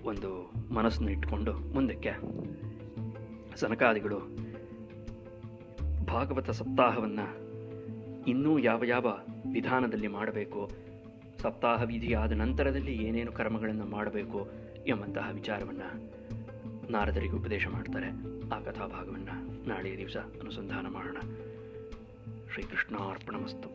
ಒಂದು ಮನಸ್ಸನ್ನು ಇಟ್ಕೊಂಡು ಮುಂದಕ್ಕೆ ಸನಕಾದಿಗಳು ಭಾಗವತ ಸಪ್ತಾಹವನ್ನು ಇನ್ನೂ ಯಾವ ವಿಧಾನದಲ್ಲಿ ಮಾಡಬೇಕು, ಸಪ್ತಾಹ ವಿಧಿಯಾದ ನಂತರದಲ್ಲಿ ಏನೇನು ಕರ್ಮಗಳನ್ನು ಮಾಡಬೇಕು ಎಂಬಂತಹ ವಿಚಾರವನ್ನು ನಾರದರಿಗೆ ಉಪದೇಶ ಮಾಡ್ತಾರೆ. ಆ ಕಥಾಭಾಗವನ್ನು ನಾಳೆಯ ದಿವಸ ಅನುಸಂಧಾನ ಮಾಡೋಣ. ಶ್ರೀಕೃಷ್ಣಾರ್ಪಣಮಸ್ತು.